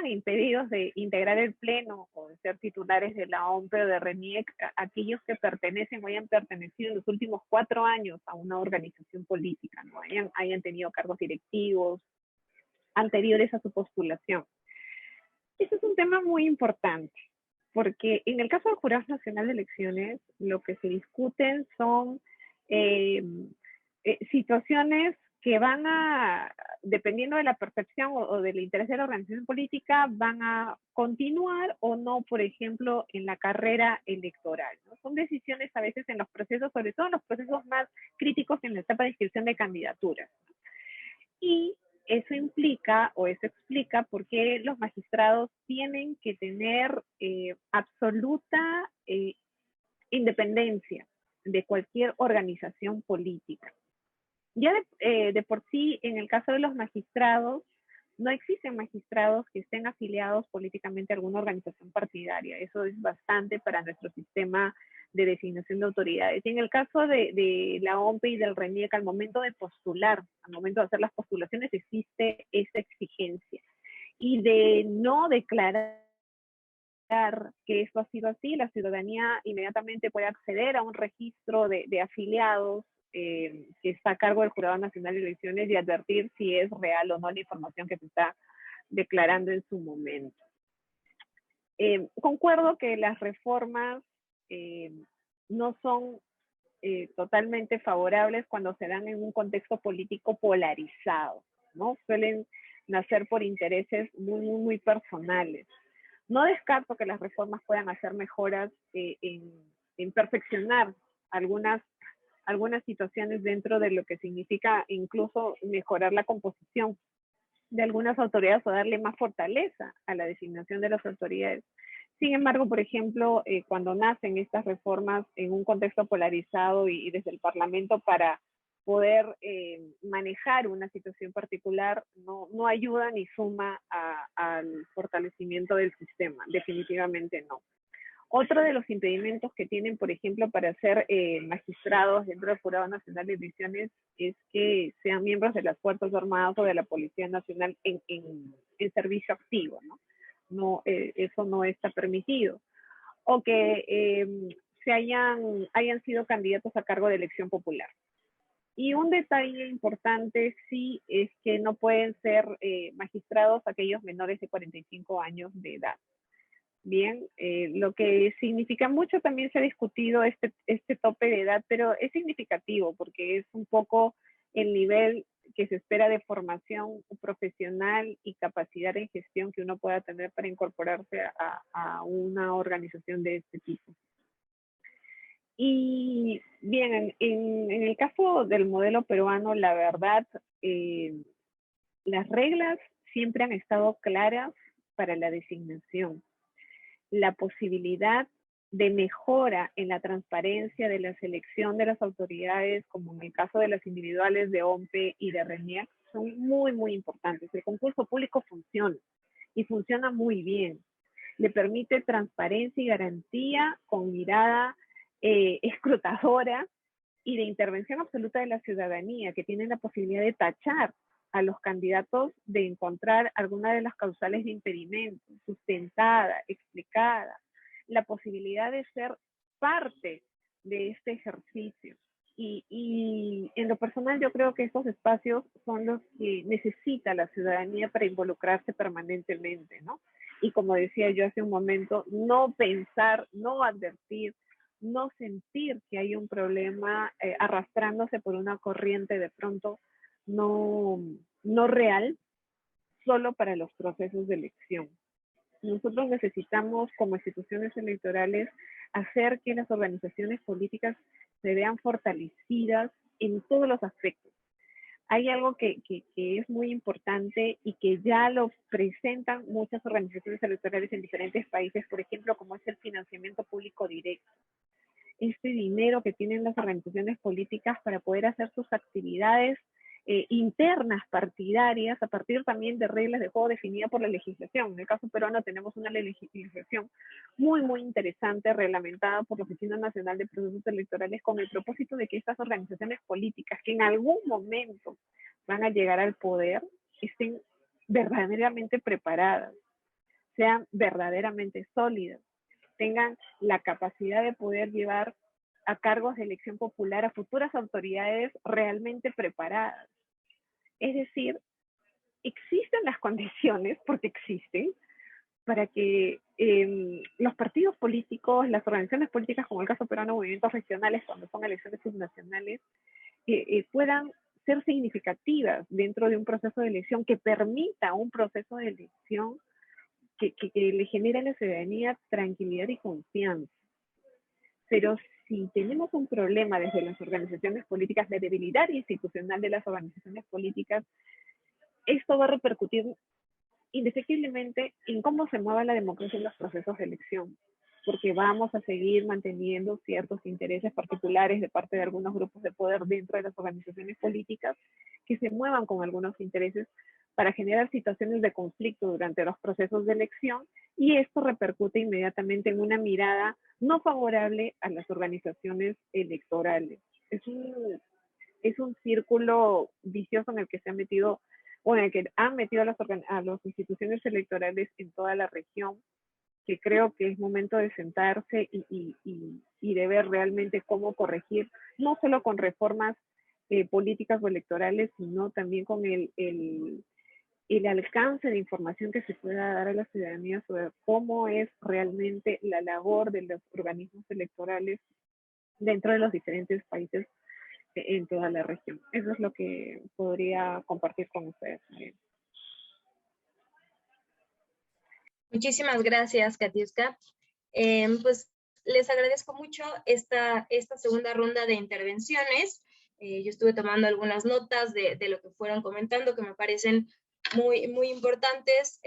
impedidos de integrar el pleno o de ser titulares de la OMPE o de RENIEC aquellos que pertenecen o hayan pertenecido en los últimos 4 años a una organización política, ¿no? Hayan tenido cargos directivos anteriores a su postulación. Eso es un tema muy importante, porque en el caso del Jurado Nacional de Elecciones, lo que se discuten son situaciones que van a, dependiendo de la percepción o del interés de la organización política, van a continuar o no, por ejemplo, en la carrera electoral, ¿no? Son decisiones a veces en los procesos, sobre todo en los procesos más críticos en la etapa de inscripción de candidaturas. Y eso implica o eso explica por qué los magistrados tienen que tener absoluta independencia de cualquier organización política. Ya de por sí, en el caso de los magistrados, no existen magistrados que estén afiliados políticamente a alguna organización partidaria. Eso es bastante para nuestro sistema de designación de autoridades. Y en el caso de la OMPE y del RENIEC, al momento de postular, al momento de hacer las postulaciones, existe esa exigencia. Y de no declarar que esto ha sido así, la ciudadanía inmediatamente puede acceder a un registro de afiliados que está a cargo del Jurado Nacional de Elecciones y advertir si es real o no la información que se está declarando en su momento. Concuerdo que las reformas no son totalmente favorables cuando se dan en un contexto político polarizado, ¿no? Suelen nacer por intereses muy personales. No descarto que las reformas puedan hacer mejoras en perfeccionar algunas situaciones dentro de lo que significa incluso mejorar la composición de algunas autoridades o darle más fortaleza a la designación de las autoridades. Sin embargo, por ejemplo, cuando nacen estas reformas en un contexto polarizado y desde el Parlamento para poder manejar una situación particular, no ayuda ni suma al fortalecimiento del sistema, definitivamente no. Otro de los impedimentos que tienen, por ejemplo, para ser magistrados dentro del Jurado Nacional de Elecciones es que sean miembros de las Fuerzas Armadas o de la Policía Nacional en servicio activo, ¿no? No, eso no está permitido. O que hayan sido candidatos a cargo de elección popular. Y un detalle importante sí es que no pueden ser magistrados aquellos menores de 45 años de edad. Bien, lo que significa mucho, también se ha discutido este tope de edad, pero es significativo porque es un poco el nivel que se espera de formación profesional y capacidad de gestión que uno pueda tener para incorporarse a una organización de este tipo. Y bien, en el caso del modelo peruano, la verdad, las reglas siempre han estado claras para la designación. La posibilidad de mejora en la transparencia de la selección de las autoridades, como en el caso de las individuales de OMPE y de RENIEC, son muy importantes. El concurso público funciona y funciona muy bien. Le permite transparencia y garantía con mirada escrutadora y de intervención absoluta de la ciudadanía, que tiene la posibilidad de tachar a los candidatos de encontrar alguna de las causales de impedimento, sustentada, explicada, la posibilidad de ser parte de este ejercicio. Y en lo personal yo creo que estos espacios son los que necesita la ciudadanía para involucrarse permanentemente, ¿no? Y como decía yo hace un momento, no pensar, no advertir, no sentir que hay un problema arrastrándose por una corriente de pronto no real, solo para los procesos de elección. Nosotros necesitamos, como instituciones electorales, hacer que las organizaciones políticas se vean fortalecidas en todos los aspectos. Hay algo que es muy importante y que ya lo presentan muchas organizaciones electorales en diferentes países, por ejemplo, como es el financiamiento público directo. Este dinero que tienen las organizaciones políticas para poder hacer sus actividades internas partidarias a partir también de reglas de juego definidas por la legislación. En el caso peruano tenemos una legislación muy interesante reglamentada por la Oficina Nacional de Procesos Electorales con el propósito de que estas organizaciones políticas que en algún momento van a llegar al poder estén verdaderamente preparadas, sean verdaderamente sólidas, tengan la capacidad de poder llevar a cargos de elección popular a futuras autoridades realmente preparadas. Es decir, existen las condiciones, porque existen, para que los partidos políticos, las organizaciones políticas, como el caso peruano, movimientos regionales, cuando son elecciones subnacionales, puedan ser significativas dentro de un proceso de elección que permita un proceso de elección que le genere a la ciudadanía tranquilidad y confianza. Pero si tenemos un problema desde las organizaciones políticas, la debilidad institucional de las organizaciones políticas, esto va a repercutir indefectiblemente en cómo se mueva la democracia en los procesos de elección, porque vamos a seguir manteniendo ciertos intereses particulares de parte de algunos grupos de poder dentro de las organizaciones políticas que se muevan con algunos intereses para generar situaciones de conflicto durante los procesos de elección, y esto repercute inmediatamente en una mirada no favorable a las organizaciones electorales. Es un círculo vicioso en el que se ha metido, o en el que han metido a las instituciones electorales en toda la región, que creo que es momento de sentarse y de ver realmente cómo corregir, no solo con reformas políticas o electorales, sino también con el alcance de información que se pueda dar a la ciudadanía sobre cómo es realmente la labor de los organismos electorales dentro de los diferentes países en toda la región. Eso es lo que podría compartir con ustedes. Muchísimas gracias, Katiuska. Pues les agradezco mucho esta segunda ronda de intervenciones. Yo estuve tomando algunas notas de lo que fueron comentando, que me parecen muy, muy importantes.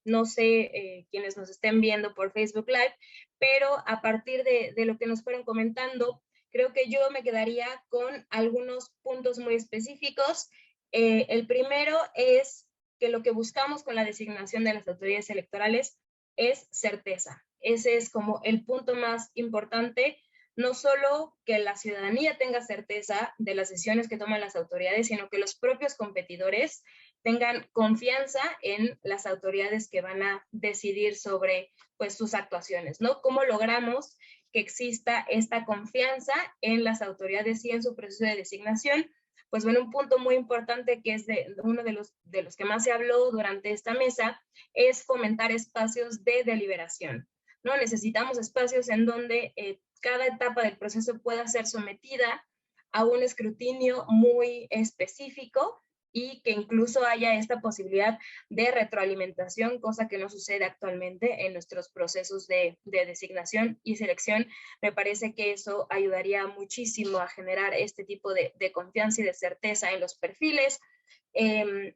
No sé quienes nos estén viendo por Facebook Live, pero a partir de lo que nos fueron comentando, creo que yo me quedaría con algunos puntos muy específicos. El primero es que lo que buscamos con la designación de las autoridades electorales es certeza. Ese es como el punto más importante, no solo que la ciudadanía tenga certeza de las decisiones que toman las autoridades, sino que los propios competidores tengan confianza en las autoridades que van a decidir sobre, pues, sus actuaciones, ¿no? ¿Cómo logramos que exista esta confianza en las autoridades y en su proceso de designación? Pues bueno, un punto muy importante que es uno de los que más se habló durante esta mesa es fomentar espacios de deliberación, ¿no? Necesitamos espacios en donde cada etapa del proceso pueda ser sometida a un escrutinio muy específico y que incluso haya esta posibilidad de retroalimentación, cosa que no sucede actualmente en nuestros procesos de designación y selección. Me parece que eso ayudaría muchísimo a generar este tipo de confianza y de certeza en los perfiles.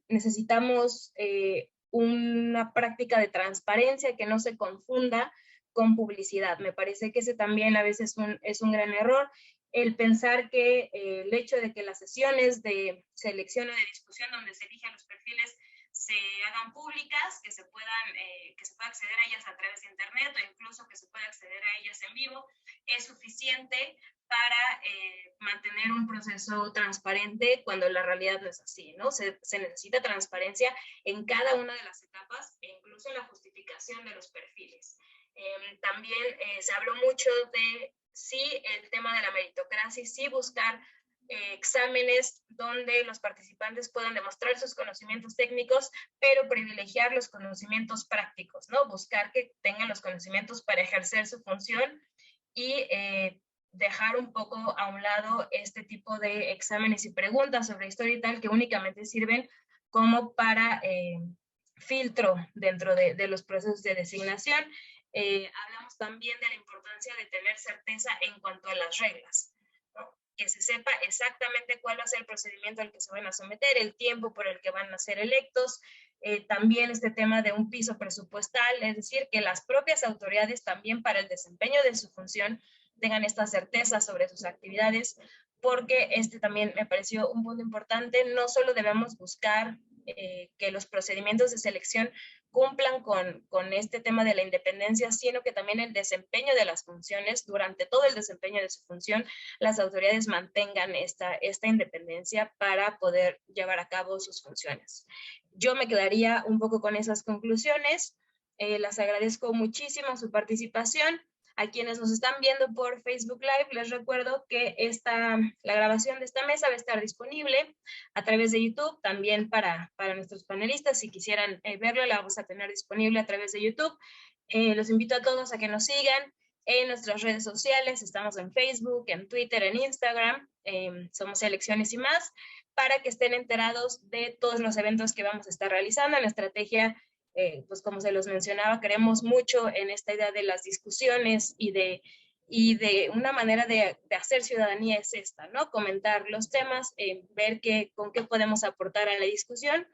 Necesitamos una práctica de transparencia que no se confunda con publicidad. Me parece que ese también a veces es un gran error, el pensar que el hecho de que las sesiones de selección o de discusión donde se eligen los perfiles se hagan públicas, que se pueda acceder a ellas a través de internet o incluso que se pueda acceder a ellas en vivo, es suficiente para mantener un proceso transparente cuando la realidad no es así, ¿no? Se necesita transparencia en cada una de las etapas e incluso en la justificación de los perfiles. También se habló mucho de sí el tema de la meritocracia y sí buscar exámenes donde los participantes puedan demostrar sus conocimientos técnicos, pero privilegiar los conocimientos prácticos, ¿no? Buscar que tengan los conocimientos para ejercer su función y dejar un poco a un lado este tipo de exámenes y preguntas sobre historia y tal que únicamente sirven como para filtro dentro de los procesos de designación. Hablamos también de la importancia de tener certeza en cuanto a las reglas, ¿no? Que se sepa exactamente cuál va a ser el procedimiento al que se van a someter, el tiempo por el que van a ser electos, también este tema de un piso presupuestal, es decir, que las propias autoridades también para el desempeño de su función tengan esta certeza sobre sus actividades, porque este también me pareció un punto importante. No solo debemos buscar que los procedimientos de selección cumplan con este tema de la independencia, sino que también el desempeño de las funciones, durante todo el desempeño de su función, las autoridades mantengan esta independencia para poder llevar a cabo sus funciones. Yo me quedaría un poco con esas conclusiones. Les agradezco muchísimo su participación. A quienes nos están viendo por Facebook Live, les recuerdo que la grabación de esta mesa va a estar disponible a través de YouTube, también para nuestros panelistas. Si quisieran verlo, la vamos a tener disponible a través de YouTube. Los invito a todos a que nos sigan en nuestras redes sociales. Estamos en Facebook, en Twitter, en Instagram. Somos Elecciones y Más, para que estén enterados de todos los eventos que vamos a estar realizando. En la estrategia, pues como se los mencionaba, creemos mucho en esta idea de las discusiones y de una manera de hacer ciudadanía es esta, ¿no? Comentar los temas, ver con qué podemos aportar a la discusión.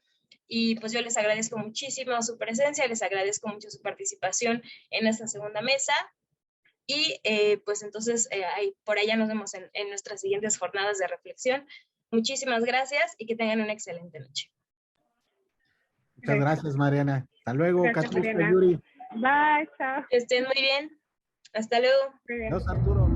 Y pues yo les agradezco muchísimo su presencia, les agradezco mucho su participación en esta segunda mesa. Y pues entonces por allá nos vemos en nuestras siguientes jornadas de reflexión. Muchísimas gracias y que tengan una excelente noche. Muchas gracias, Mariana. Hasta luego, Gracias, Katiuska, Mariana. Yuri. Bye, chao. Que estén muy bien. Hasta luego. Muy bien. Adiós, Arturo.